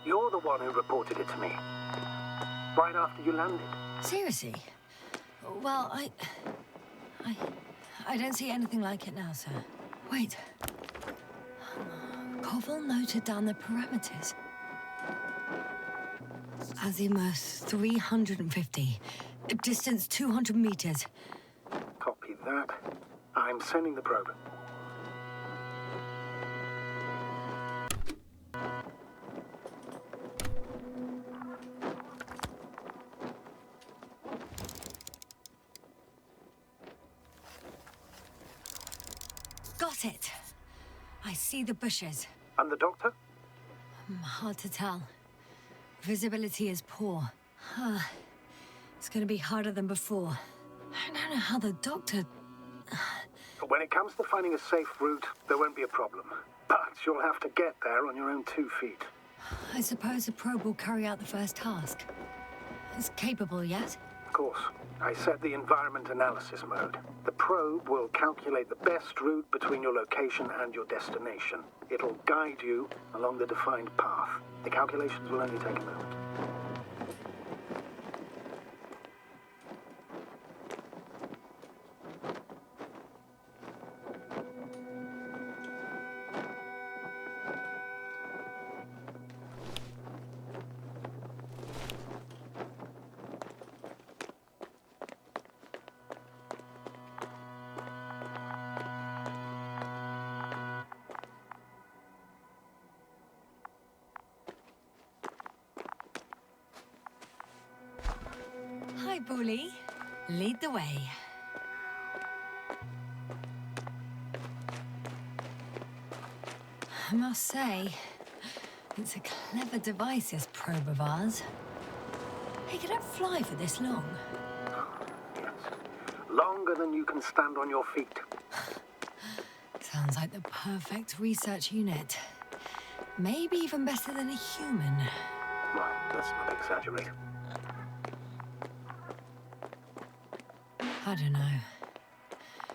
You're the one who reported it to me. Right after you landed. Seriously? Well, I don't see anything like it now, sir. Wait. Koval noted down the parameters. Azimuth 350. Distance 200 meters. Copy that. I'm sending the probe. Got it. I see the bushes. And the doctor? Hard to tell. Visibility is poor. It's gonna be harder than before. I don't know how the doctor... When it comes to finding a safe route, there won't be a problem. But you'll have to get there on your own 2 feet. I suppose the probe will carry out the first task. It's capable yet? Of course. I set the environment analysis mode. The probe will calculate the best route between your location and your destination. It'll guide you along the defined path. The calculations will only take a moment. Hi, Bully. Lead the way. I must say, it's a clever device, this probe of ours. Hey, could it fly for this long? Yes. Longer than you can stand on your feet. Sounds like the perfect research unit. Maybe even better than a human. Well, let's not exaggerate. I don't know.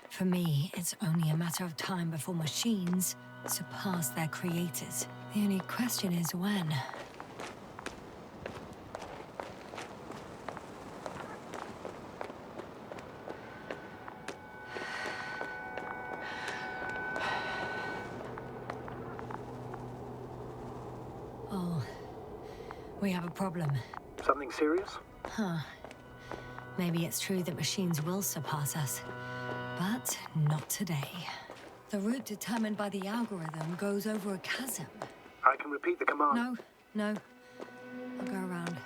For me, it's only a matter of time before machines surpass their creators. The only question is when. Oh, we have a problem. Something serious? Huh. Maybe it's true that machines will surpass us, but not today. The route determined by the algorithm goes over a chasm. I can repeat the command. No. I'll go around.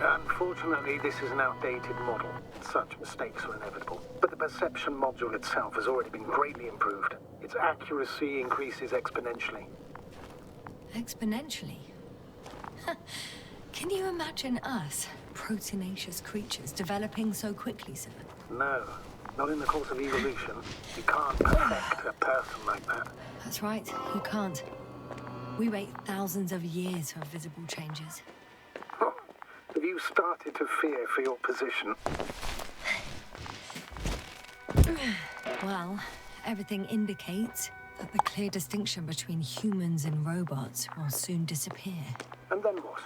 Unfortunately, this is an outdated model. Such mistakes are inevitable. But the perception module itself has already been greatly improved. Its accuracy increases exponentially. Exponentially? Can you imagine us, proteinaceous creatures, developing so quickly, sir? No, not in the course of evolution. You can't perfect a person like that. That's right, you can't. We wait thousands of years for visible changes. Have you started to fear for your position? Well, everything indicates that the clear distinction between humans and robots will soon disappear. And then what?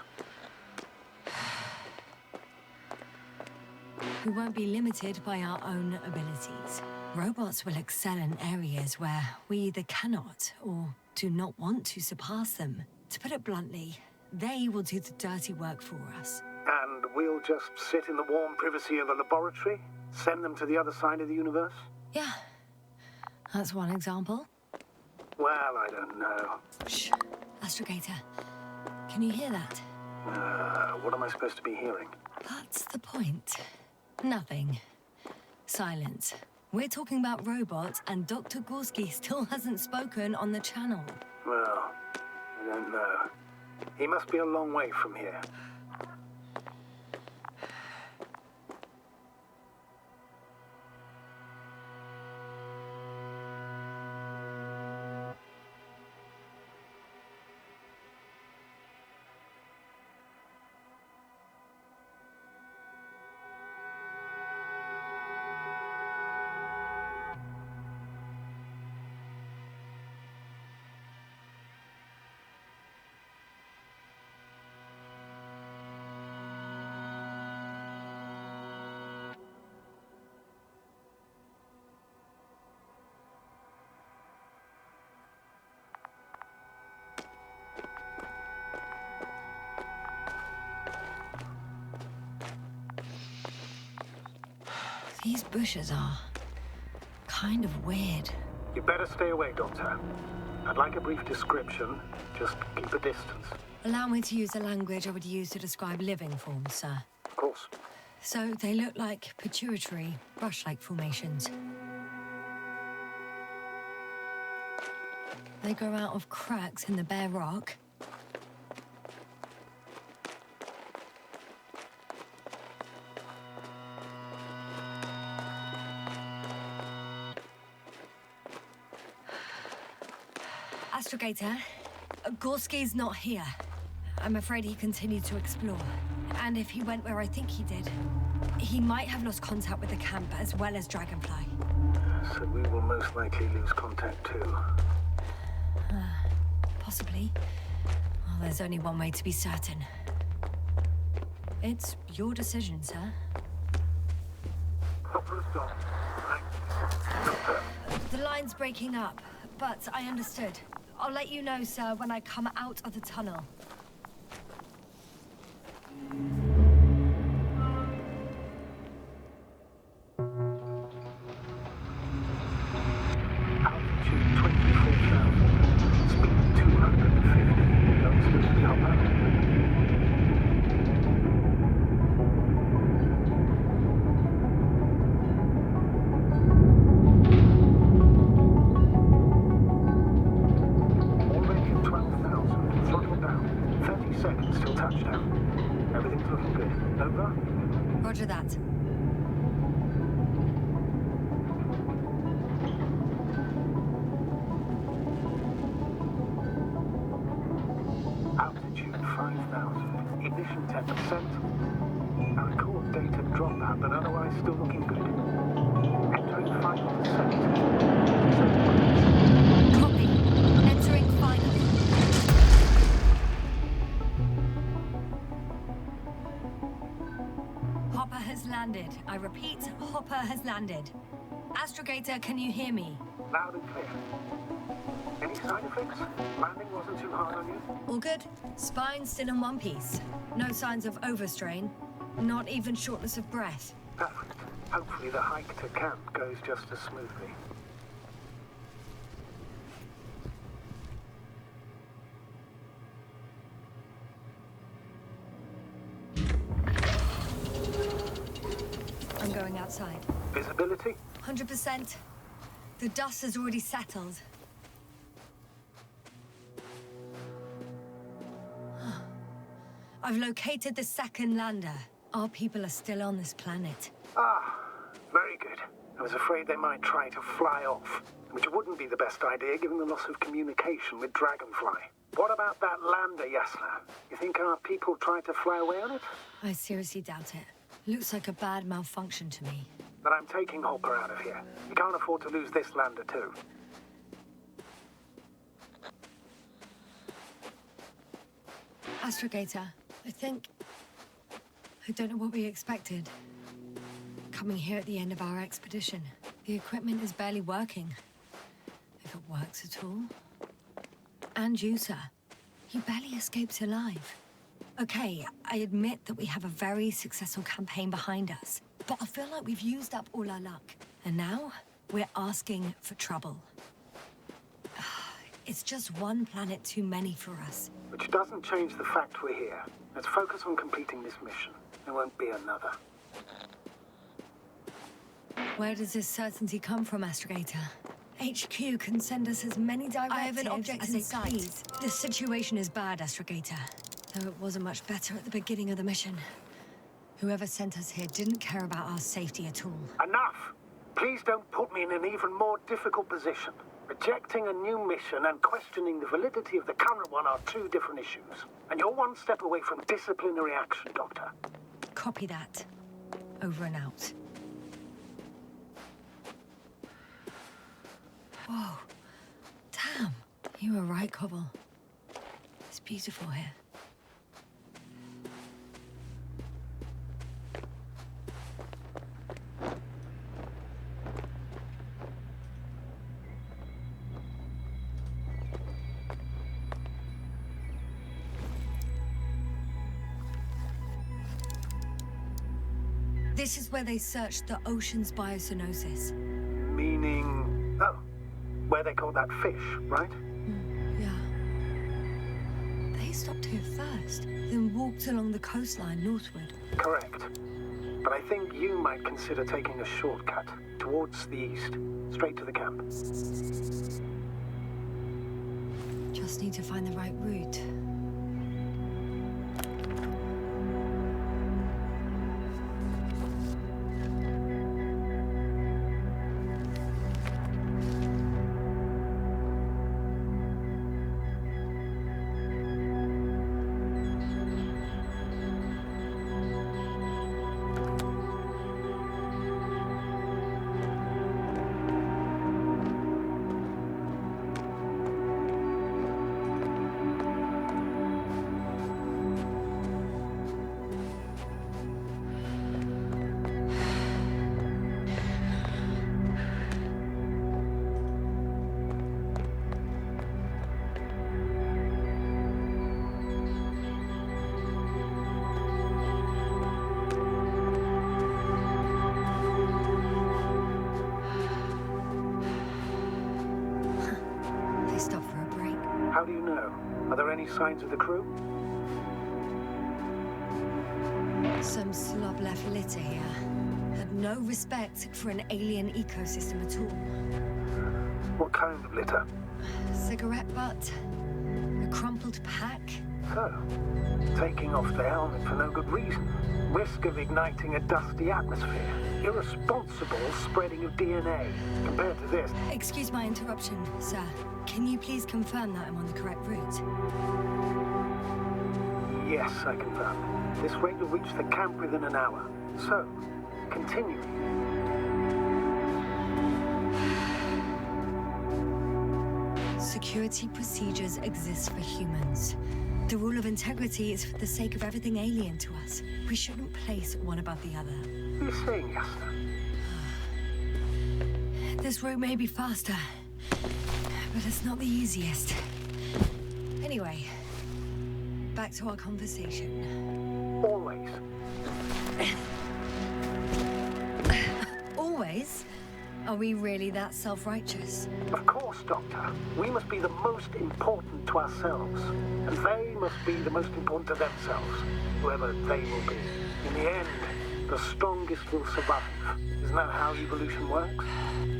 We won't be limited by our own abilities. Robots will excel in areas where we either cannot or do not want to surpass them. To put it bluntly, they will do the dirty work for us. And we'll just sit in the warm privacy of a laboratory? Send them to the other side of the universe? Yeah, that's one example. Well, I don't know. Shh. Astrogator, can you hear that? What am I supposed to be hearing? That's the point. Nothing. Silence. We're talking about robots, and Dr. Gorski still hasn't spoken on the channel. Well, I don't know. He must be a long way from here. These bushes are kind of weird. You better stay away, Doctor. I'd like a brief description. Just keep a distance. Allow me to use the language I would use to describe living forms, sir. Of course. So they look like pituitary, brush-like formations. They grow out of cracks in the bare rock. Astrogator, Gorski's not here. I'm afraid he continued to explore. And if he went where I think he did, he might have lost contact with the camp as well as Dragonfly. So we will most likely lose contact too. Possibly. Well, there's only one way to be certain. It's your decision, sir. Hopper's gone. Right. The line's breaking up, but I understood. I'll let you know, sir, when I come out of the tunnel. Altitude 24,000. Speed 250. Don't speak me, Hopper. Already at 12,000. Throttle down. 30 seconds till touchdown. Everything's looking good. Over? Roger that. Altitude 5,000. Ignition 10%. A record data dropout, but otherwise still looking good. Entering final descent. Copy. Entering final. Hopper has landed. I repeat, Hopper has landed. Astrogator, can you hear me? Loud and clear. Any side effects? Landing wasn't too hard on you? All good. Spine still in one piece. No signs of overstrain. Not even shortness of breath. Perfect. Hopefully the hike to camp goes just as smoothly. I'm going outside. Visibility? 100%. The dust has already settled. I've located the second lander. Our people are still on this planet. Ah, very good. I was afraid they might try to fly off, which wouldn't be the best idea given the loss of communication with Dragonfly. What about that lander, Yasna? You think our people tried to fly away on it? I seriously doubt it. Looks like a bad malfunction to me. But I'm taking Hopper out of here. You can't afford to lose this lander, too. Astrogator, I don't know what we expected. Coming here at the end of our expedition. The equipment is barely working. If it works at all. And you, sir. You barely escaped alive. Okay, I admit that we have a very successful campaign behind us. But I feel like we've used up all our luck. And now, we're asking for trouble. It's just one planet too many for us. Which doesn't change the fact we're here. Let's focus on completing this mission. There won't be another. Where does this certainty come from, Astrogator? HQ can send us as many directives I have an object as in it sight. please. The situation is bad, Astrogator. Though it wasn't much better at the beginning of the mission. Whoever sent us here didn't care about our safety at all. Enough! Please don't put me in an even more difficult position. Rejecting a new mission and questioning the validity of the current one are two different issues. And you're one step away from disciplinary action, Doctor. Copy that. Over and out. Whoa. Damn. You were right, Cobble. It's beautiful here. This is where they searched the ocean's biocenosis. Meaning... oh, where they caught that fish, right? Yeah. They stopped here first, then walked along the coastline northward. Correct. But I think you might consider taking a shortcut towards the east, straight to the camp. Just need to find the right route. How do you know? Are there any signs of the crew? Some slob left litter here. Had no respect for an alien ecosystem at all. What kind of litter? Cigarette butt. A crumpled pack. So, taking off the helmet for no good reason. Risk of igniting a dusty atmosphere. Irresponsible spreading of DNA. Compared to this... Excuse my interruption, sir. Can you please confirm that I'm on the correct route? Yes, I confirm. This rate will reach the camp within an hour. So, continue. Security procedures exist for humans. The rule of integrity is for the sake of everything alien to us. We shouldn't place one above the other. What are you saying, Yasna? This route may be faster, but it's not the easiest. Anyway, back to our conversation. Always. Always? Are we really that self-righteous? Of course, Doctor. We must be the most important to ourselves. And they must be the most important to themselves, whoever they will be. In the end, the strongest will survive. Isn't that how evolution works?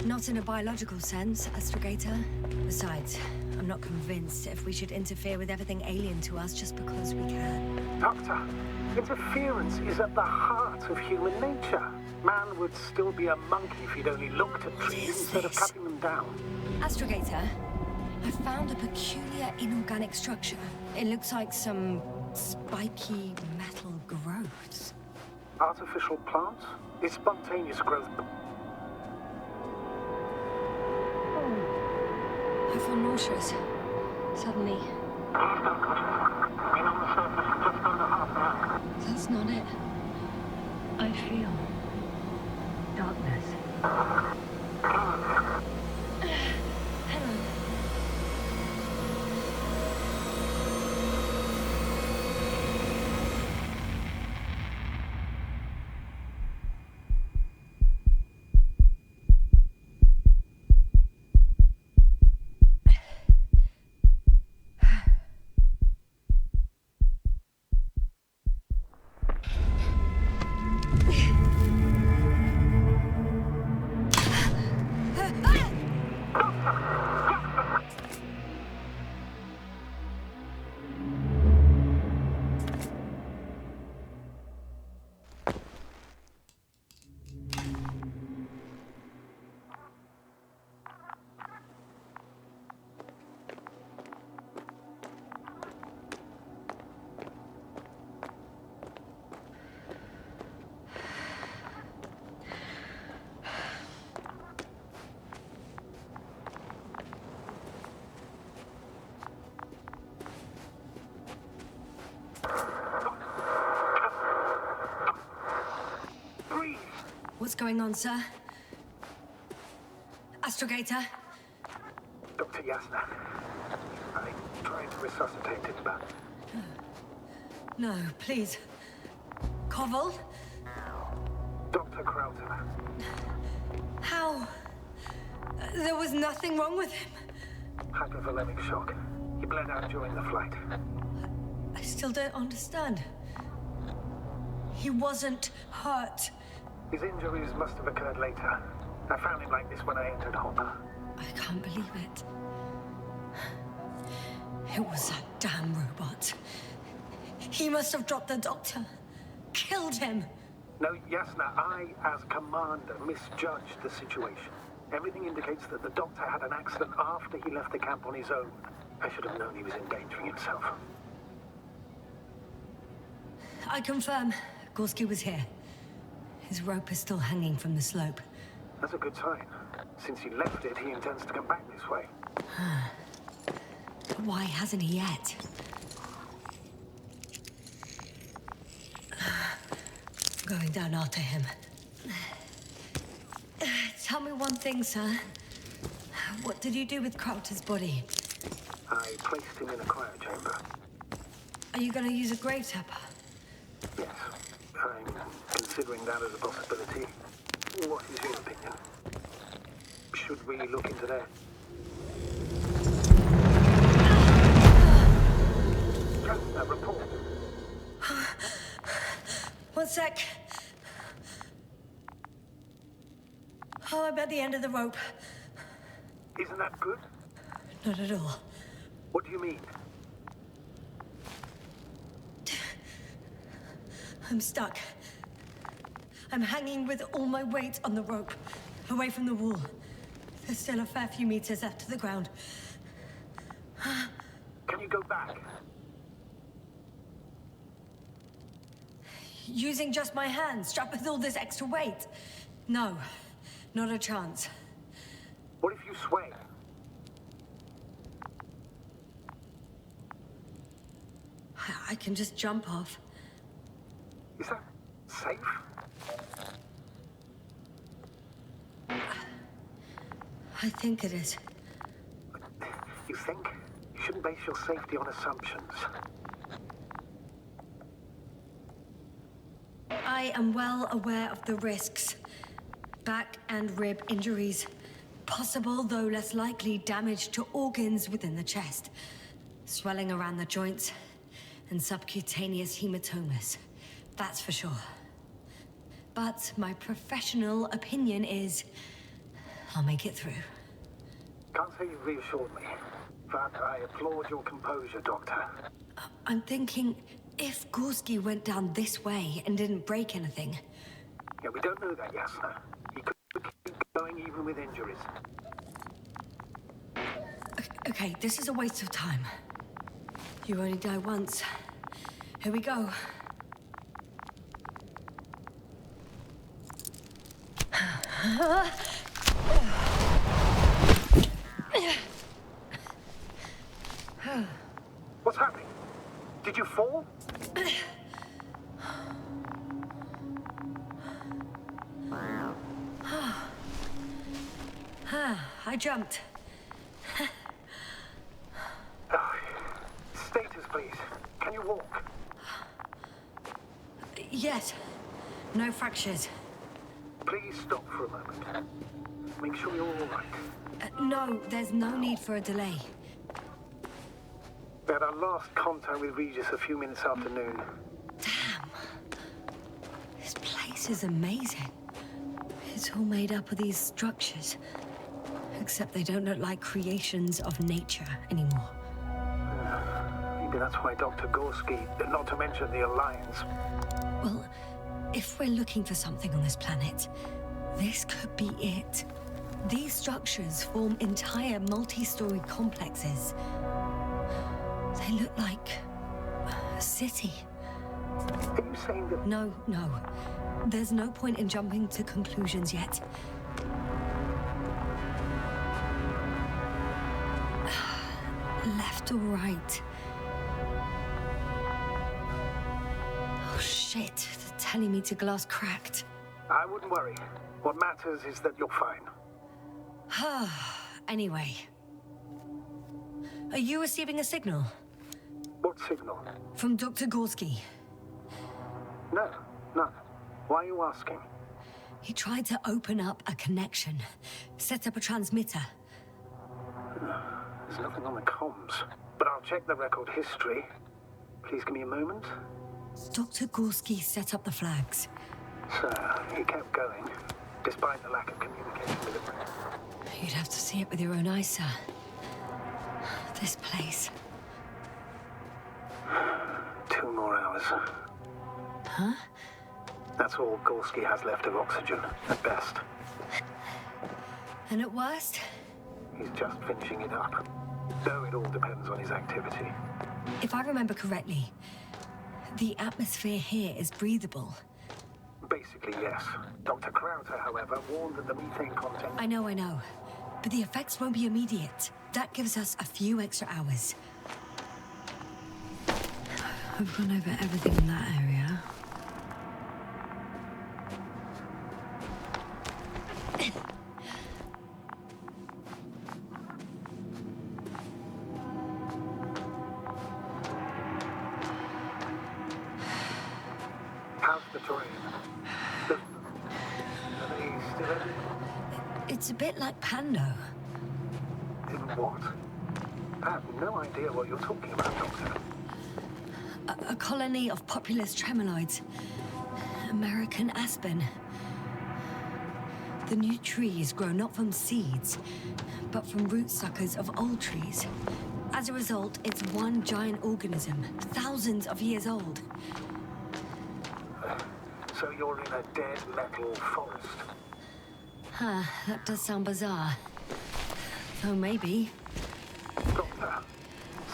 Not in a biological sense, Astrogator. Besides, I'm not convinced if we should interfere with everything alien to us just because we can. Doctor, interference is at the heart of human nature. Man would still be a monkey if he'd only looked at trees instead of cutting them down. Astrogator, I found a peculiar inorganic structure. It looks like some spiky metal growths. Artificial plants? It's spontaneous growth. I feel nauseous. Suddenly. That's not it. I feel darkness. Hello. What's going on, sir? Astrogator? Dr. Yasna. I tried to resuscitate him, but... No, please. Koval? Dr. Krauser. How? There was nothing wrong with him. Hypovolemic shock. He bled out during the flight. I still don't understand. He wasn't hurt. His injuries must have occurred later. I found him like this when I entered Hopper. I can't believe it. It was that damn robot. He must have dropped the doctor. Killed him. No, Yasna, I, as commander, misjudged the situation. Everything indicates that the doctor had an accident after he left the camp on his own. I should have known he was endangering himself. I confirm. Gorski was here. His rope is still hanging from the slope. That's a good sign. Since he left it, he intends to come back this way. Why hasn't he yet? Going down after him. Tell me one thing, sir. What did you do with Crowter's body? I placed him in a cryochamber. Are you gonna use a grave tapper? Yes, I'm considering that as a possibility. What is your opinion? Should we look into that? Just a report. One sec. Oh, I'm at the end of the rope. Isn't that good? Not at all. What do you mean? I'm stuck. I'm hanging with all my weight on the rope, away from the wall. There's still a fair few meters left to the ground. Can you go back? Using just my hands, strapped with all this extra weight? No, not a chance. What if you sway? I can just jump off. Is that safe? I think it is. You think? You shouldn't base your safety on assumptions. I am well aware of the risks. Back and rib injuries. Possible, though less likely, damage to organs within the chest. Swelling around the joints. And subcutaneous hematomas. That's for sure. But my professional opinion is... I'll make it through. Can't say you've reassured me. But I applaud your composure, Doctor. I'm thinking, if Gorski went down this way and didn't break anything... Yeah, we don't know that, Yasna. He could keep going even with injuries. Okay, this is a waste of time. You only die once. Here we go. What's happening? Did you fall? I jumped. Status, please. Can you walk? Yes. No fractures. Please stop for a moment. Make sure you're all right. No, there's no need for a delay. We had our last contact with Regis a few minutes after noon. Damn. This place is amazing. It's all made up of these structures. Except they don't look like creations of nature anymore. Maybe that's why Dr. Gorski, not to mention the Alliance. Well, if we're looking for something on this planet, this could be it. These structures form entire multi-story complexes. They look like a city. Are you saying that... No. There's no point in jumping to conclusions yet. Left or right? Oh shit, they're telling me to glass cracked. I wouldn't worry. What matters is that you're fine. Anyway. Are you receiving a signal? What signal? From Dr. Gorski. No, none. Why are you asking? He tried to open up a connection, set up a transmitter. There's nothing on the comms, but I'll check the record history. Please give me a moment. Dr. Gorski set up the flags. So, he kept going, despite the lack of communication with him. You'd have to see it with your own eyes, sir. This place. 2 more hours. Huh? That's all Gorski has left of oxygen, at best. And at worst? He's just finishing it up. Though it all depends on his activity. If I remember correctly, the atmosphere here is breathable. Basically, yes. Dr. Krauter, however, warned that the methane content... I know. But the effects won't be immediate. That gives us a few extra hours. I've gone over everything in that area. How's the terrain? Are they still in? It's a bit like Pando. In what? I have no idea what you're talking about, Doctor. A colony of populous tremoloids. American aspen. The new trees grow not from seeds, but from root suckers of old trees. As a result, it's one giant organism, thousands of years old. So you're in a dead metal forest? Huh, that does sound bizarre. Though maybe. Doctor,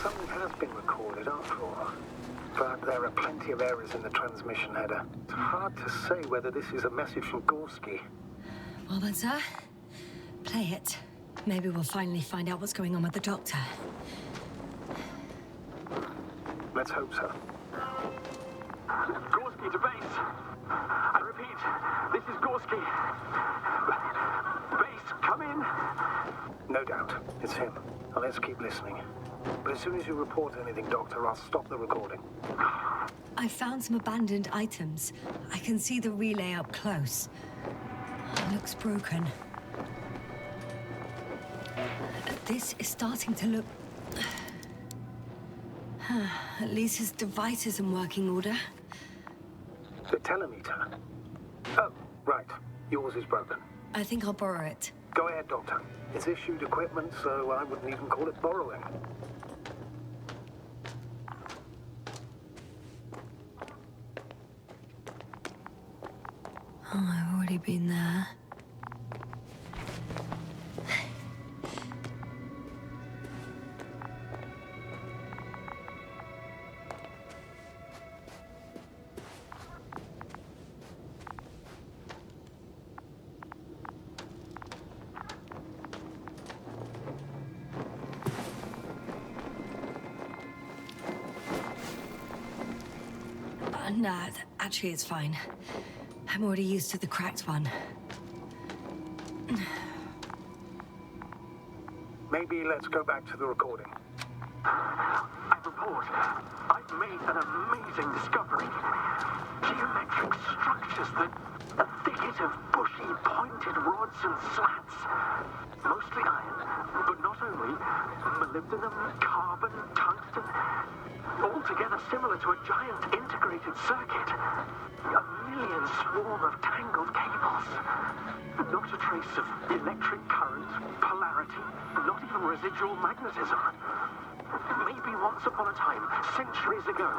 something has been recorded after all. But there are plenty of errors in the transmission header. It's hard to say whether this is a message from Gorski. Well then, sir, play it. Maybe we'll finally find out what's going on with the doctor. Let's hope so. Gorski to base. I repeat, this is Gorski. Base, come in. No doubt. It's him. Now let's keep listening. But as soon as you report anything, Doctor, I'll stop the recording. I found some abandoned items. I can see the relay up close. It looks broken. This is starting to look... At least his device is in working order. The telemeter? Oh, right. Yours is broken. I think I'll borrow it. Go ahead, Doctor. It's issued equipment, so I wouldn't even call it borrowing. Oh, I've already been there. Nah, actually it's fine. I'm already used to the cracked one. Maybe let's go back to the recording. I report. I've made an amazing discovery. Geometric structures that a thicket of bushy, pointed rods and slats. Mostly iron, but not only. Molybdenum, carbon, tungsten. All together similar to a giant integrated circuit. A million swarm of tangled cables. Not a trace of electric current, polarity, not even residual magnetism. Maybe once upon a time, centuries ago,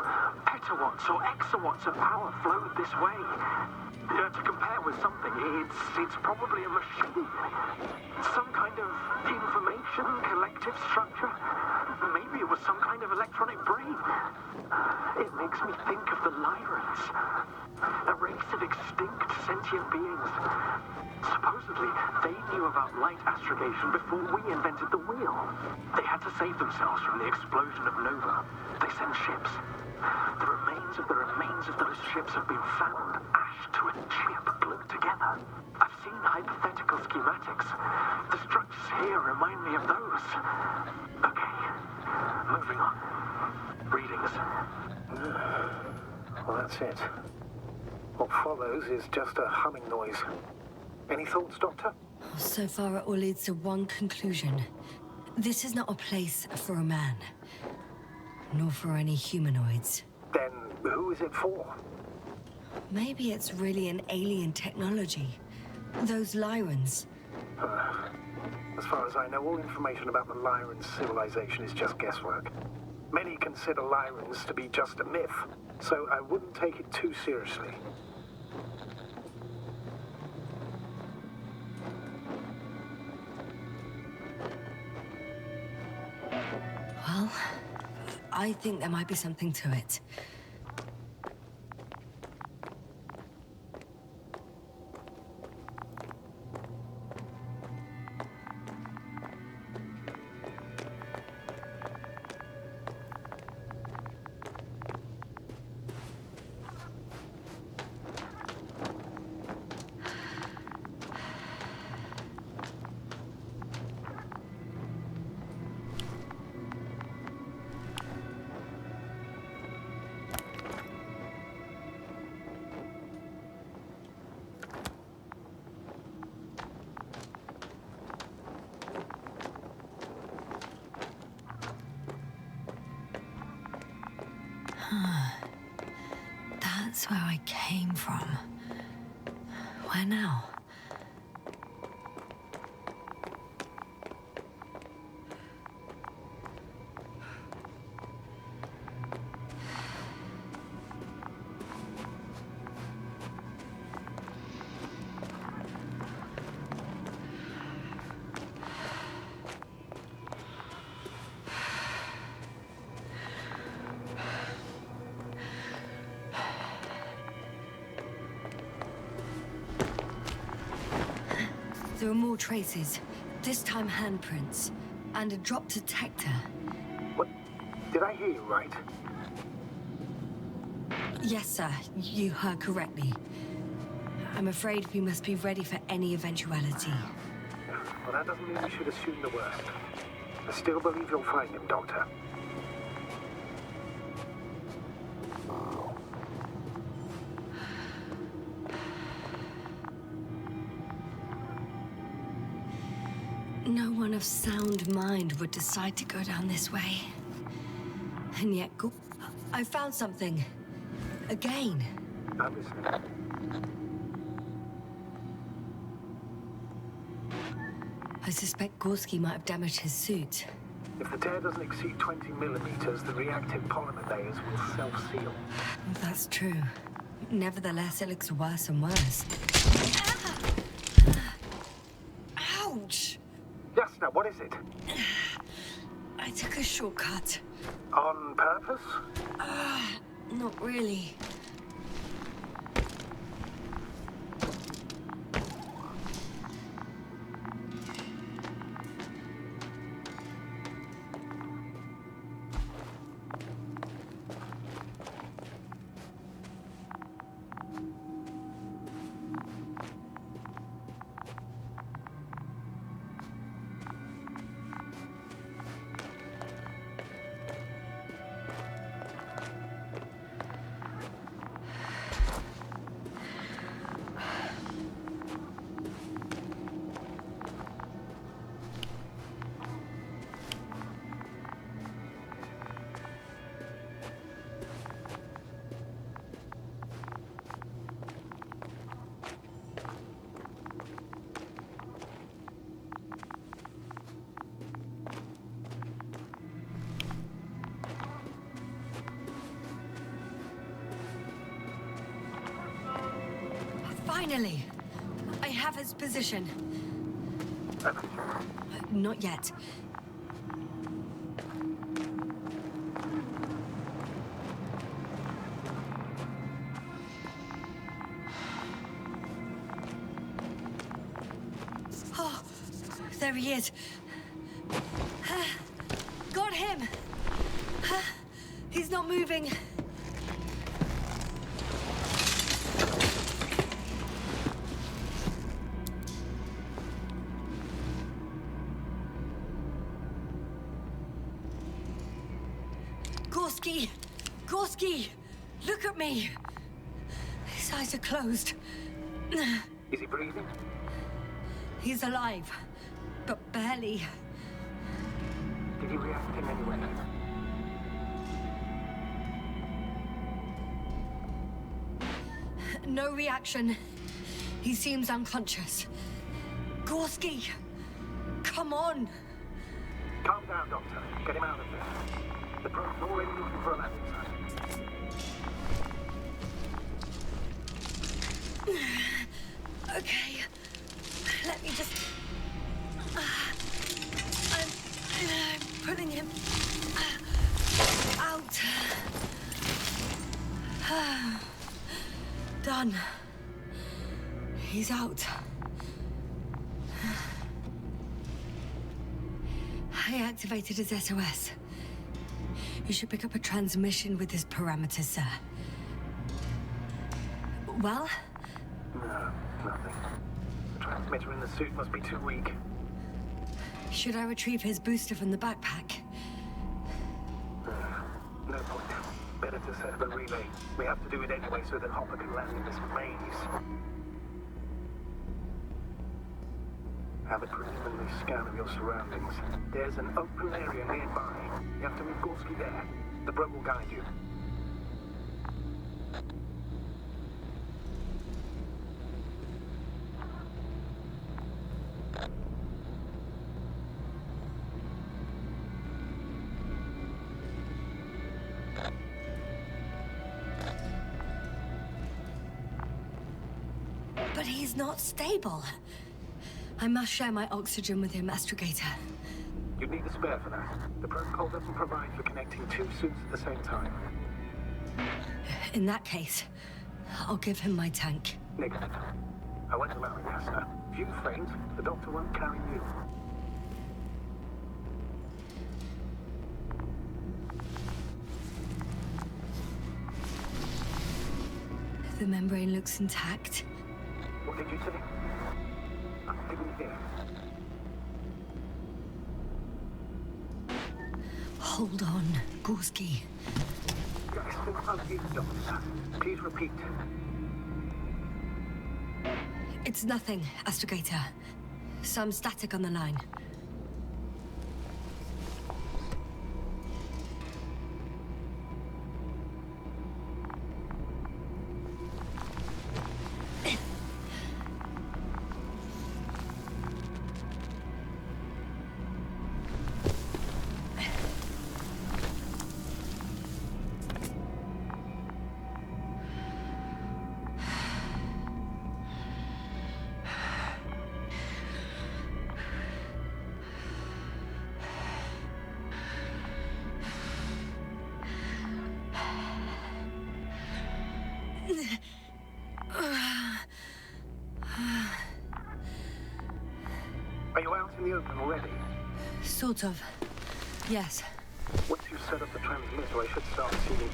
petawatts or exawatts of power flowed this way. To compare with something, it's probably a machine. Some kind of information collective structure. Maybe it was some kind of electronic brain. It makes me think of the Lyrans. A race of extinct sentient beings. Supposedly, they knew about light astrogation before we invented the wheel. They had to save themselves from the explosion of Nova. They sent ships. The remains of those ships have been found, ash to a chip glued together. I've seen hypothetical schematics. The structures here remind me of those. Okay, moving on. Readings. Well, that's it. What follows is just a humming noise. Any thoughts, Doctor? So far it all leads to one conclusion. This is not a place for a man. Nor for any humanoids. Then who is it for? Maybe it's really an alien technology. Those Lyrans. As far as I know, all information about the Lyran civilization is just guesswork. Many consider Lyrans to be just a myth, so I wouldn't take it too seriously. Well, I think there might be something to it. That's where I came from. Where now? There are more traces, this time handprints, and a drop detector. What? Did I hear you right? Yes, sir, you heard correctly. I'm afraid we must be ready for any eventuality. Well, that doesn't mean we should assume the worst. I still believe you'll find him, Doctor. No one of sound mind would decide to go down this way. And yet, I found something. Again. I'm listening. I suspect Gorski might have damaged his suit. If the tear doesn't exceed 20 millimeters, the reactive polymer layers will self-seal. That's true. Nevertheless, it looks worse and worse. Ouch! Jasna, what is it? I took a shortcut. On purpose? Not really. Finally! I have his position. Not yet. Oh, there he is. Got him! He's not moving. Gorski! Look at me! His eyes are closed. Is he breathing? He's alive, but barely. Did he react in any way? No reaction. He seems unconscious. Gorski! Come on! Calm down, Doctor. Get him out of there. The probe's already looking for a landing site. Okay. Let me just... I'm pulling him out. Done. He's out. I activated his SOS. You should pick up a transmission with his parameters, sir. Well? No, nothing. The transmitter in the suit must be too weak. Should I retrieve his booster from the backpack? No point. Better to set up a relay. We have to do it anyway so that Hopper can land in this maze. Have a preliminary scan of your surroundings. There's an open area nearby. You have to move Gorski there. The bro will guide you. But he's not stable. I must share my oxygen with him, Astrogator. You'd need a spare for that. The protocol doesn't provide for connecting two suits at the same time. In that case, I'll give him my tank. Negative. I won't allow it, Asta. If you faint, the doctor won't carry you. The membrane looks intact. What did you say? I didn't hear. Hold on, Gorski. I still can't hear you, Doctor. Please repeat. It's nothing, Astrogator. Some static on the line. Are you out in the open already? Sort of. Yes. Once you set up the transmitter, I should start receiving...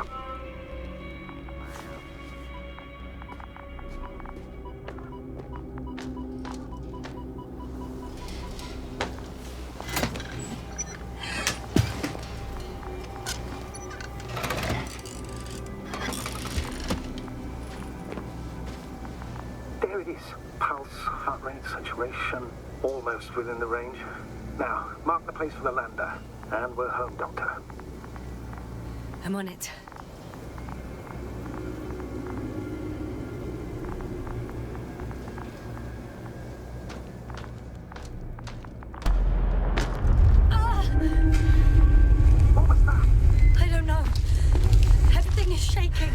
There it is. Pulse, heart rate, saturation, almost within the range. Now, mark the place for the lander. And we're home, Doctor. I'm on it. What was that? I don't know. Everything is shaking.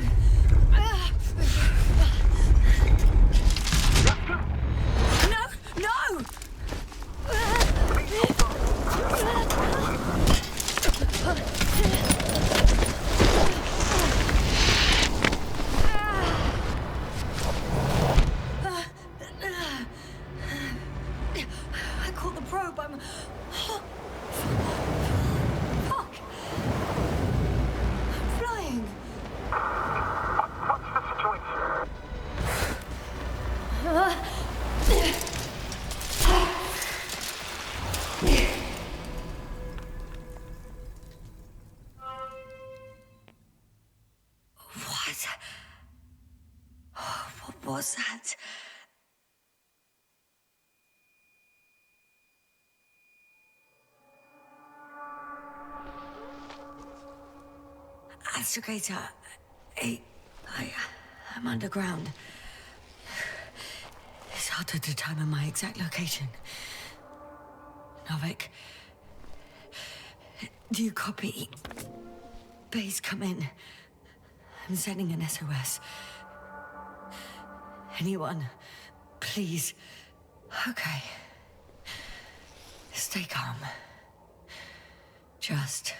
Fuck! I'm flying! What's the situation? What was that? Astrogator, I'm underground. It's hard to determine my exact location. Novik, do you copy? Base, come in. I'm sending an SOS. Anyone, please. Okay. Stay calm. Just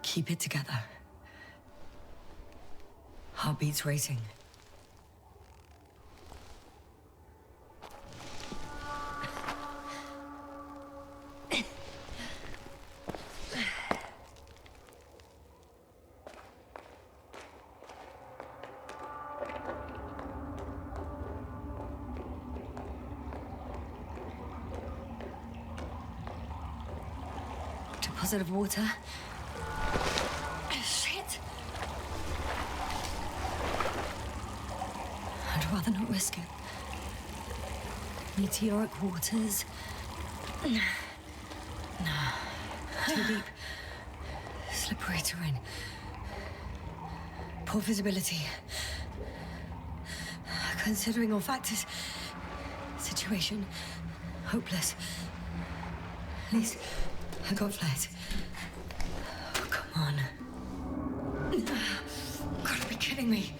keep it together. Heartbeats racing. Deposit of water. Shit. I'd rather not risk it. Meteoric waters. No. Too deep. Slippery terrain. Poor visibility. Considering all factors, situation hopeless. At least I got flares. Oh, come on. Gotta be kidding me.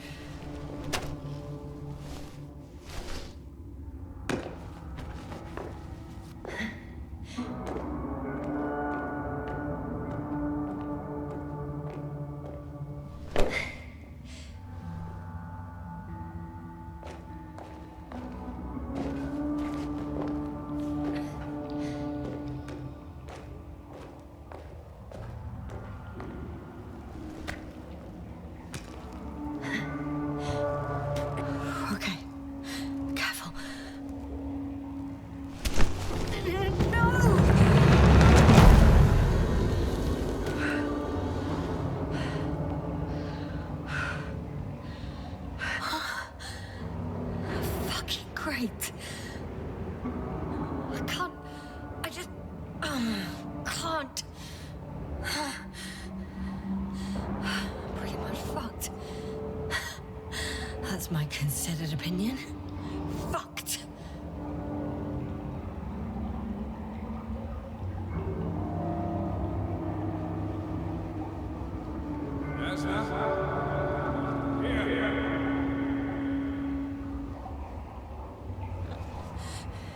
Great. I just can't. Pretty much fucked. That's my considered opinion. Fucked.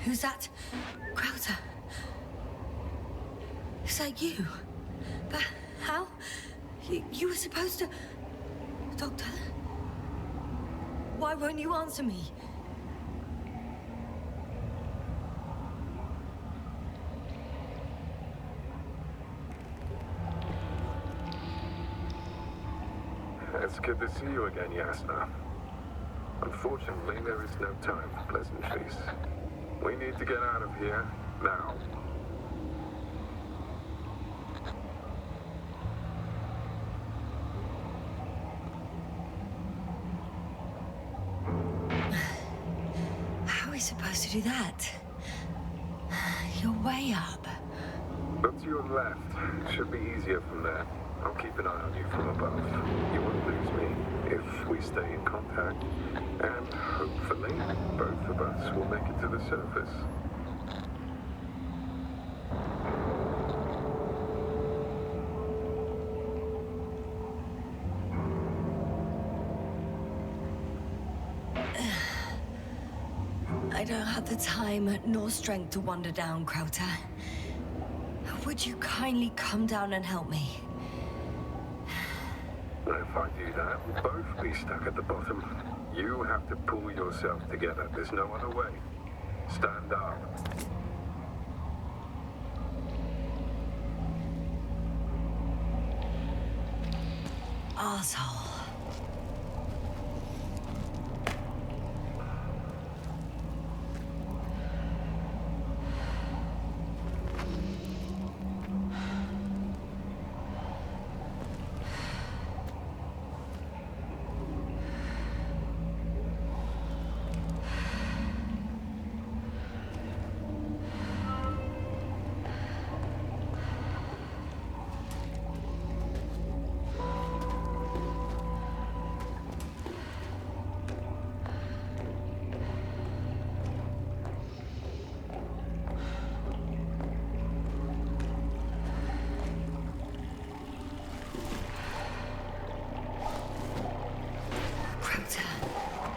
Who's that? Crowther. Is that you? But how? You were supposed to... Doctor? Why won't you answer me? It's good to see you again, Yasna. Unfortunately, there is no time for pleasantries. We need to get out of here, now. How are we supposed to do that? You're way up. Look to your left. Should be easier from there. I'll keep an eye on you from above. You won't lose me if we stay in contact. And hopefully, both of us will make it to the surface. I don't have the time nor strength to wander down, Crowther. Would you kindly come down and help me? If I do that, we'll both be stuck at the bottom. You have to pull yourself together. There's no other way. Stand up. Arsehole.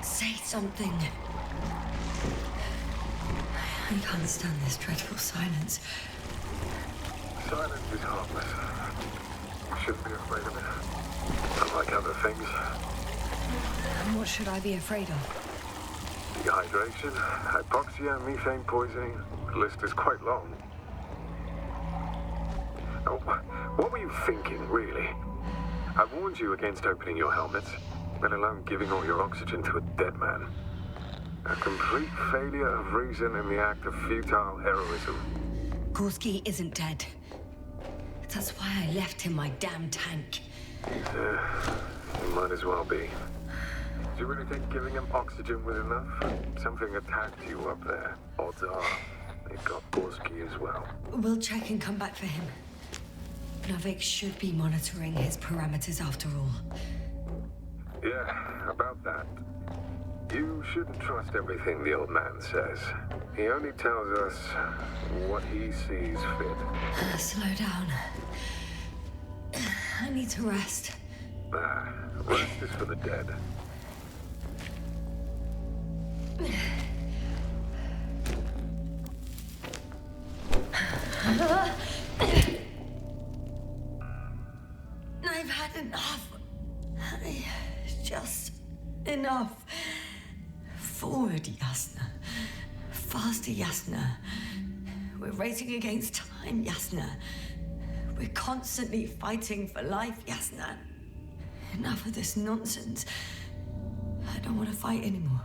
Say something. I can't stand this dreadful silence. Silence is harmless. We shouldn't be afraid of it. Unlike other things. And what should I be afraid of? Dehydration, hypoxia, methane poisoning. The list is quite long. Oh, what were you thinking, really? I warned you against opening your helmets, let alone giving all your oxygen to a dead man. A complete failure of reason in the act of futile heroism. Gorski isn't dead. That's why I left him my damn tank. It might as well be. Do you really think giving him oxygen was enough? Something attacked you up there. Odds are, they got Gorski as well. We'll check and come back for him. Novik should be monitoring his parameters after all. Yeah, about that. You shouldn't trust everything the old man says. He only tells us what he sees fit. Slow down. I need to rest. Rest is for the dead. I've had enough. Just enough. Forward, Yasna. Faster, Yasna. We're racing against time, Yasna. We're constantly fighting for life, Yasna. Enough of this nonsense. I don't want to fight anymore.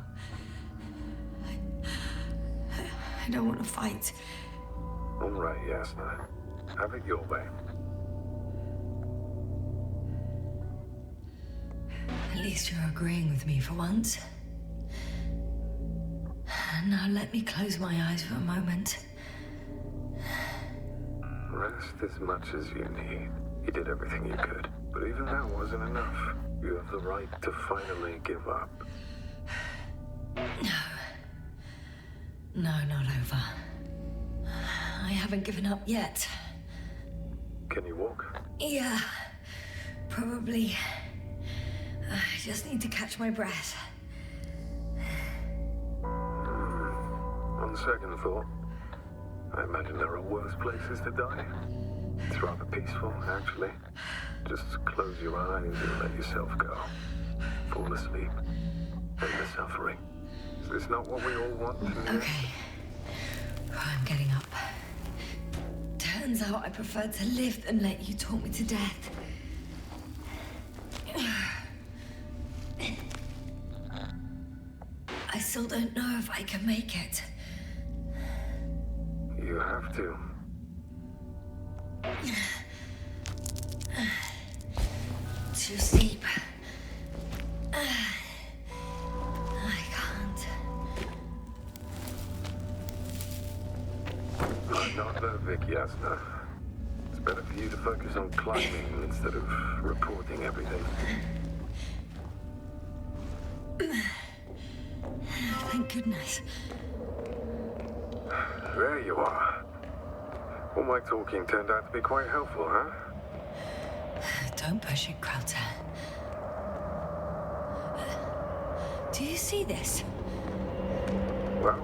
I don't want to fight. All right, Yasna. Have it your way. At least you're agreeing with me for once. Now let me close my eyes for a moment. Rest as much as you need. You did everything you could. But even that wasn't enough. You have the right to finally give up. No. No, not over. I haven't given up yet. Can you walk? Yeah, probably. I just need to catch my breath. On second thought, I imagine there are worse places to die. It's rather peaceful, actually. Just close your eyes and let yourself go. Fall asleep. End the suffering. Is this not what we all want? Okay. I'm getting up. Turns out I prefer to live than let you talk me to death. I still don't know if I can make it. You have to. Too steep. I can't. I'm not Novik, Yasna. It's better for you to focus on climbing instead of reporting everything. Thank goodness. There you are. All my talking turned out to be quite helpful, huh? Don't push it, Krauter. Do you see this? Well,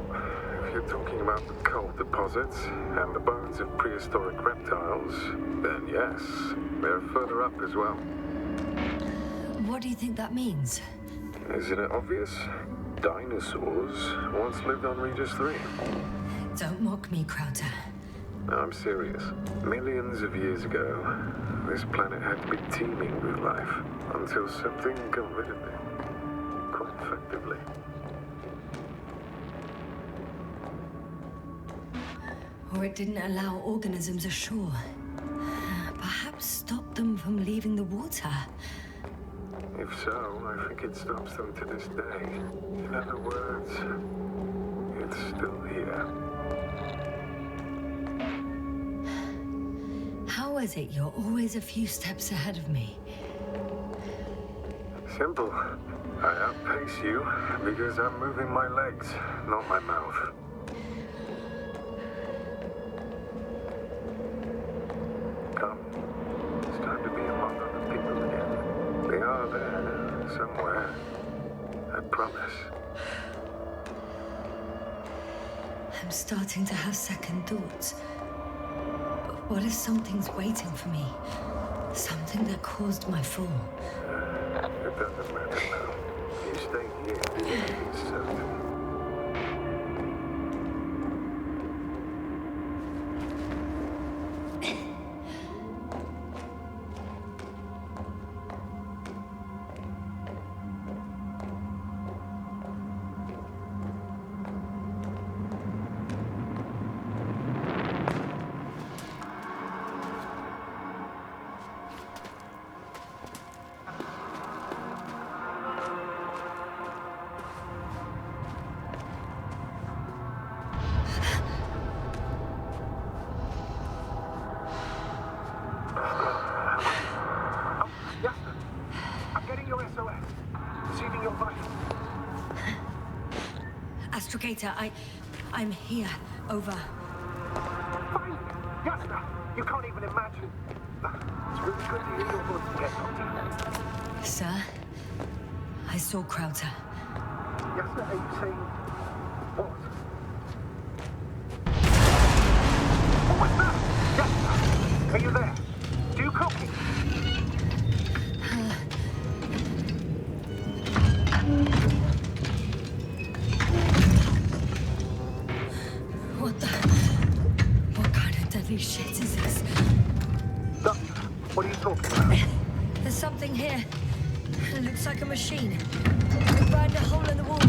if you're talking about the coal deposits and the bones of prehistoric reptiles, then yes, they're further up as well. What do you think that means? Isn't it obvious? Dinosaurs once lived on Regis 3. Don't mock me, Crowder. No, I'm serious. Millions of years ago, this planet had to be teeming with life until something got rid of it. Quite effectively. Or it didn't allow organisms ashore. Perhaps stop them from leaving the water. If so, I think it stops them to this day. In other words, it's still here. How is it you're always a few steps ahead of me? Simple. I outpace you because I'm moving my legs, not my mouth. Come. It's time to be among other people again. They are there, somewhere. I promise. I'm starting to have second thoughts. What if something's waiting for me? Something that caused my fall? It doesn't matter now. You stay here. It's certain. Astrogator, I'm here. Over. Fine. Yasna, you can't even imagine. It's really good to hear your voice again, Doctor. Sir, I saw Crowder. Yasna, are you saying what? What was that? Yasna, are you there? Do you copy? What kind of deadly shit is this? Doctor, what are you talking about? There's something here. It looks like a machine. It burned a hole in the wall.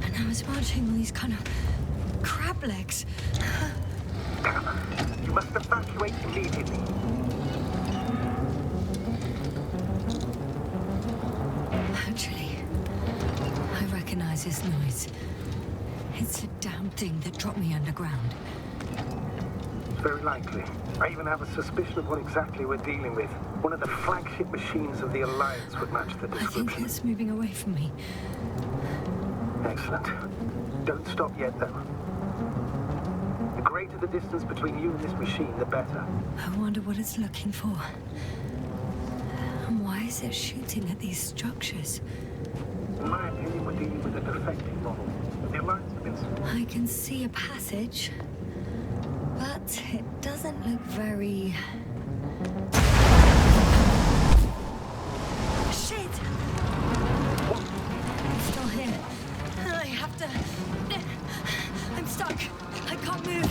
And now it's marching on these kind of crab legs. You must evacuate immediately. Actually, I recognize this noise. It's a damn thing that dropped me underground. Very likely. I even have a suspicion of what exactly we're dealing with. One of the flagship machines of the Alliance would match the description. I think it's moving away from me. Excellent. Don't stop yet, though. The greater the distance between you and this machine, the better. I wonder what it's looking for. And why is it shooting at these structures? In my opinion, we're dealing with a defective model. The Alliance have been... I can see a passage, but it doesn't look very... Shit! I'm still here. I have to... I'm stuck. I can't move.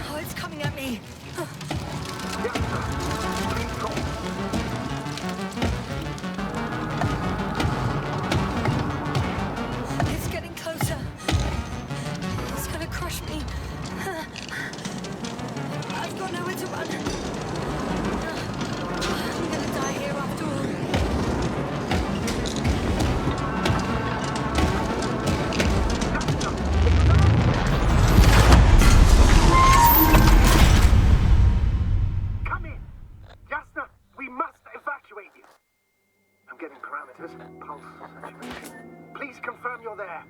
Oh, it's coming at me. It's getting closer. It's gonna crush me. I've got nowhere to run. I'm gonna die here after all. Come in! Yasna, we must evacuate you. I'm getting parameters, pulse, saturation. Please confirm you're there.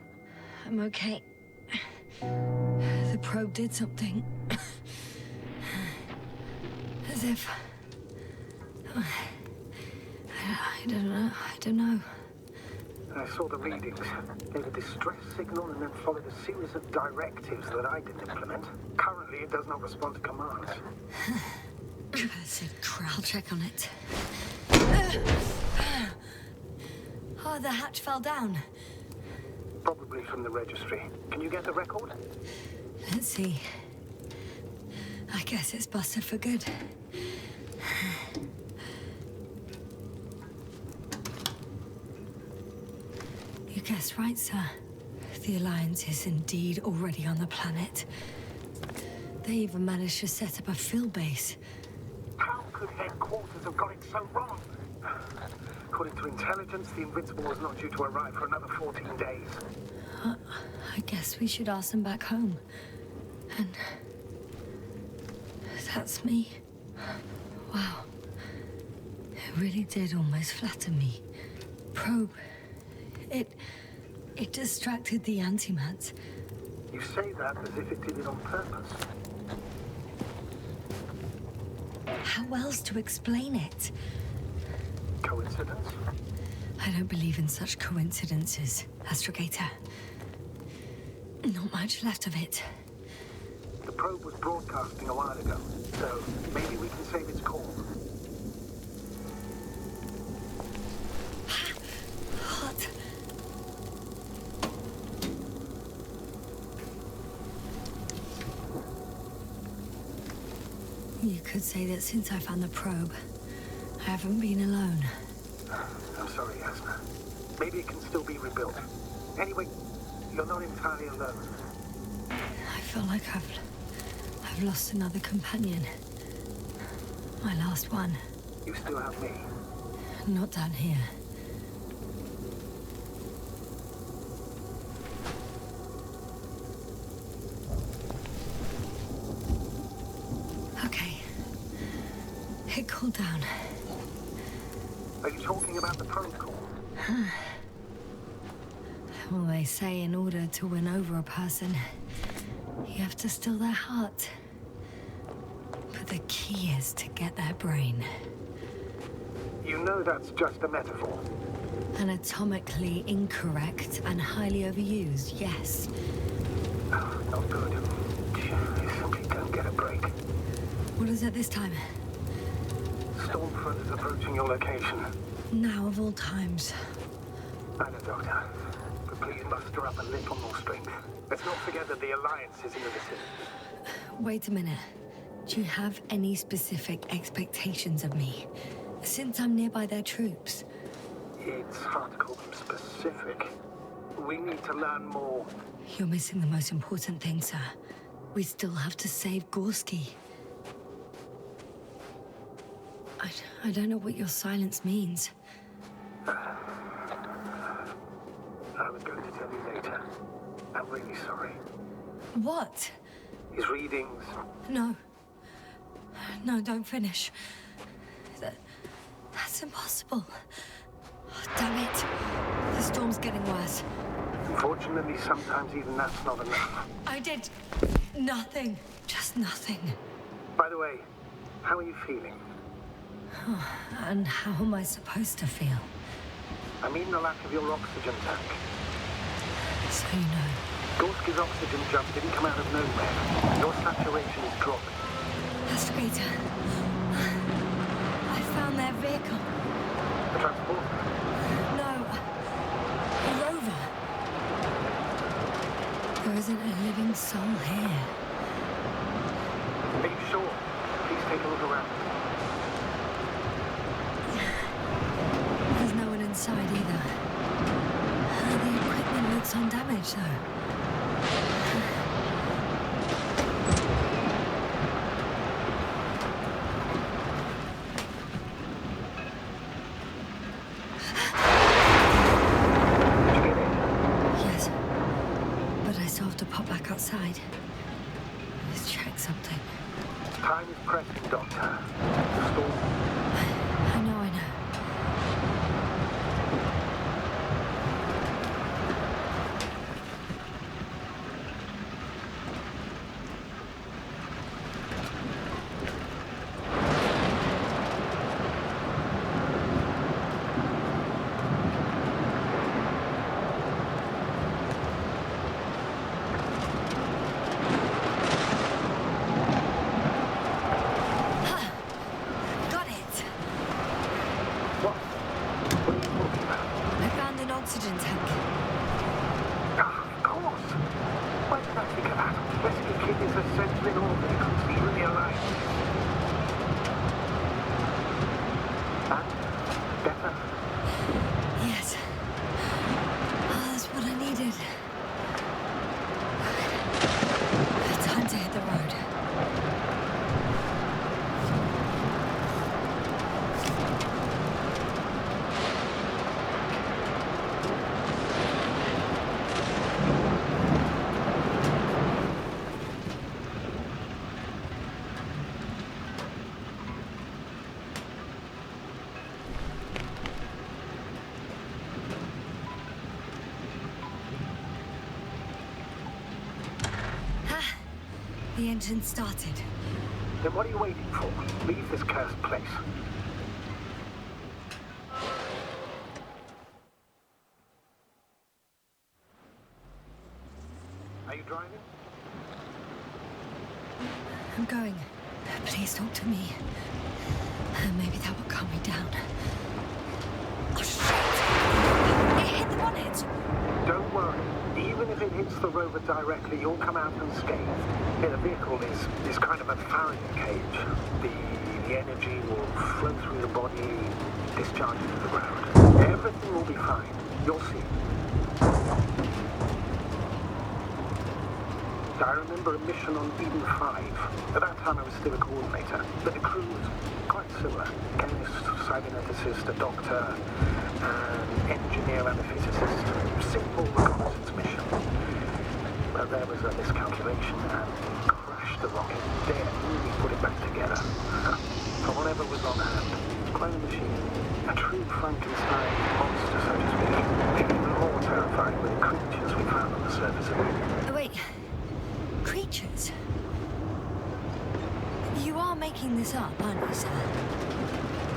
I'm okay. The probe did something. As if... I don't know. I saw the readings, gave a distress signal and then followed a series of directives that I didn't implement. Currently, it does not respond to commands. That's a crowd check on it. Oh, the hatch fell down. Probably from the registry. Can you get the record? Let's see. I guess it's busted for good. You guessed right, sir. The Alliance is indeed already on the planet. They even managed to set up a field base. How could headquarters have got it so wrong? According to intelligence, the Invincible was not due to arrive for another 14 days. I guess we should ask them back home. And that's me. Wow. It really did almost flatter me. Probe. It distracted the antimats. You say that as if it did it on purpose. How else to explain it? Coincidence? I don't believe in such coincidences, Astrogator. Not much left of it. The probe was broadcasting a while ago, so maybe we can save its call. What? You could say that since I found the probe, I haven't been alone. I'm sorry, Yasna. Maybe it can still be rebuilt. Anyway, you're not entirely alone. I feel like I've lost another companion. My last one. You still have me. Not down here. Okay. It cooled down. Are you talking about the probe call? Well, they say in order to win over a person, you have to steal their heart. But the key is to get their brain. You know that's just a metaphor. Anatomically incorrect and highly overused, yes. Oh, not good. You simply don't get a break. What is it this time? Stormfront is approaching your location. Now of all times. I know, Doctor. But please muster up a little more strength. Let's not forget that the Alliance is in the vicinity. Wait a minute. Do you have any specific expectations of me? Since I'm nearby their troops. It's hard to call them specific. We need to learn more. You're missing the most important thing, sir. We still have to save Gorski. I don't know what your silence means. I was going to tell you later. I'm really sorry. What? His readings. No. No, don't finish. That's impossible. Oh, damn it. The storm's getting worse. Unfortunately, sometimes even that's not enough. I did nothing. Just nothing. By the way, how are you feeling? And how am I supposed to feel? I mean the lack of your oxygen tank. So you know. Gorski's oxygen jump didn't come out of nowhere. Your saturation is dropping. Astrogator. I found their vehicle. The transporter? No. A rover. There isn't a living soul here. Are you sure? Please take a look around. There's no one inside either. The equipment looks undamaged, though. Yes, but I still have to pop back outside. Let's check something. Time is pressing, Doctor. The storm. I know. The engine started. Then what are you waiting for? Leave this cursed place. Are you driving? I'm going. Please talk to me. Maybe that will calm me down. Oh, shit! It hit the bonnet! Don't worry. Even if it hits the rover directly, you'll come out unscathed. Yeah, the vehicle is kind of a Faraday cage. The energy will flow through the body, discharge into the ground. Everything will be fine. You'll see. I remember a mission on Eden 5. At that time I was still a coordinator, but the crew was quite similar. Chemist, cyberneticist, a doctor, an engineer and a physicist. Simple reconnaissance mission. But there was a miscalculation and crashed the rocket. Then we put it back together. From whatever was on hand. Quite a machine. A true Frankenstein monster, so to speak. Maybe even more terrifying with the creatures we found on the surface of it. Wait. Creatures? You are making this up, aren't you, sir?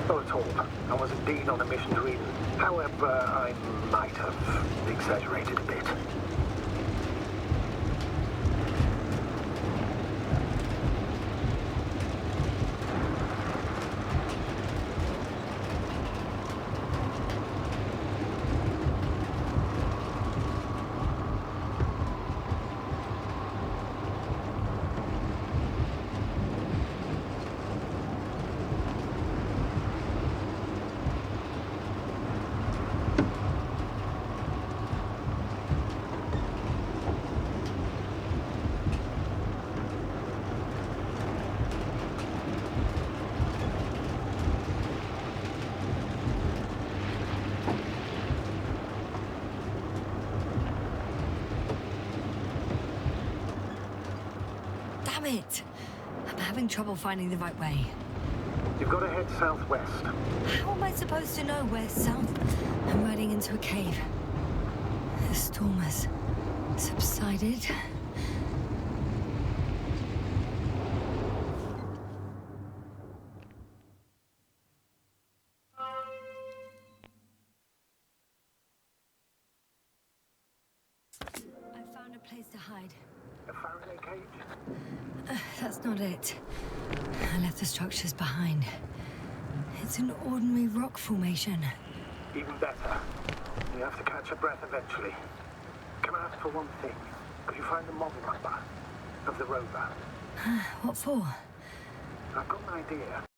Not at all. I was indeed on a mission to Eden. However, I might have exaggerated a bit. Damn it! I'm having trouble finding the right way. You've got to head southwest. How am I supposed to know where's south? I'm riding into a cave. The storm has subsided. I found a place to hide. A Faraday cage? That's not it. I left the structures behind. It's an ordinary rock formation. Even better. You have to catch your breath eventually. Can I ask for one thing? Could you find the model number of the rover? What for? I've got an idea.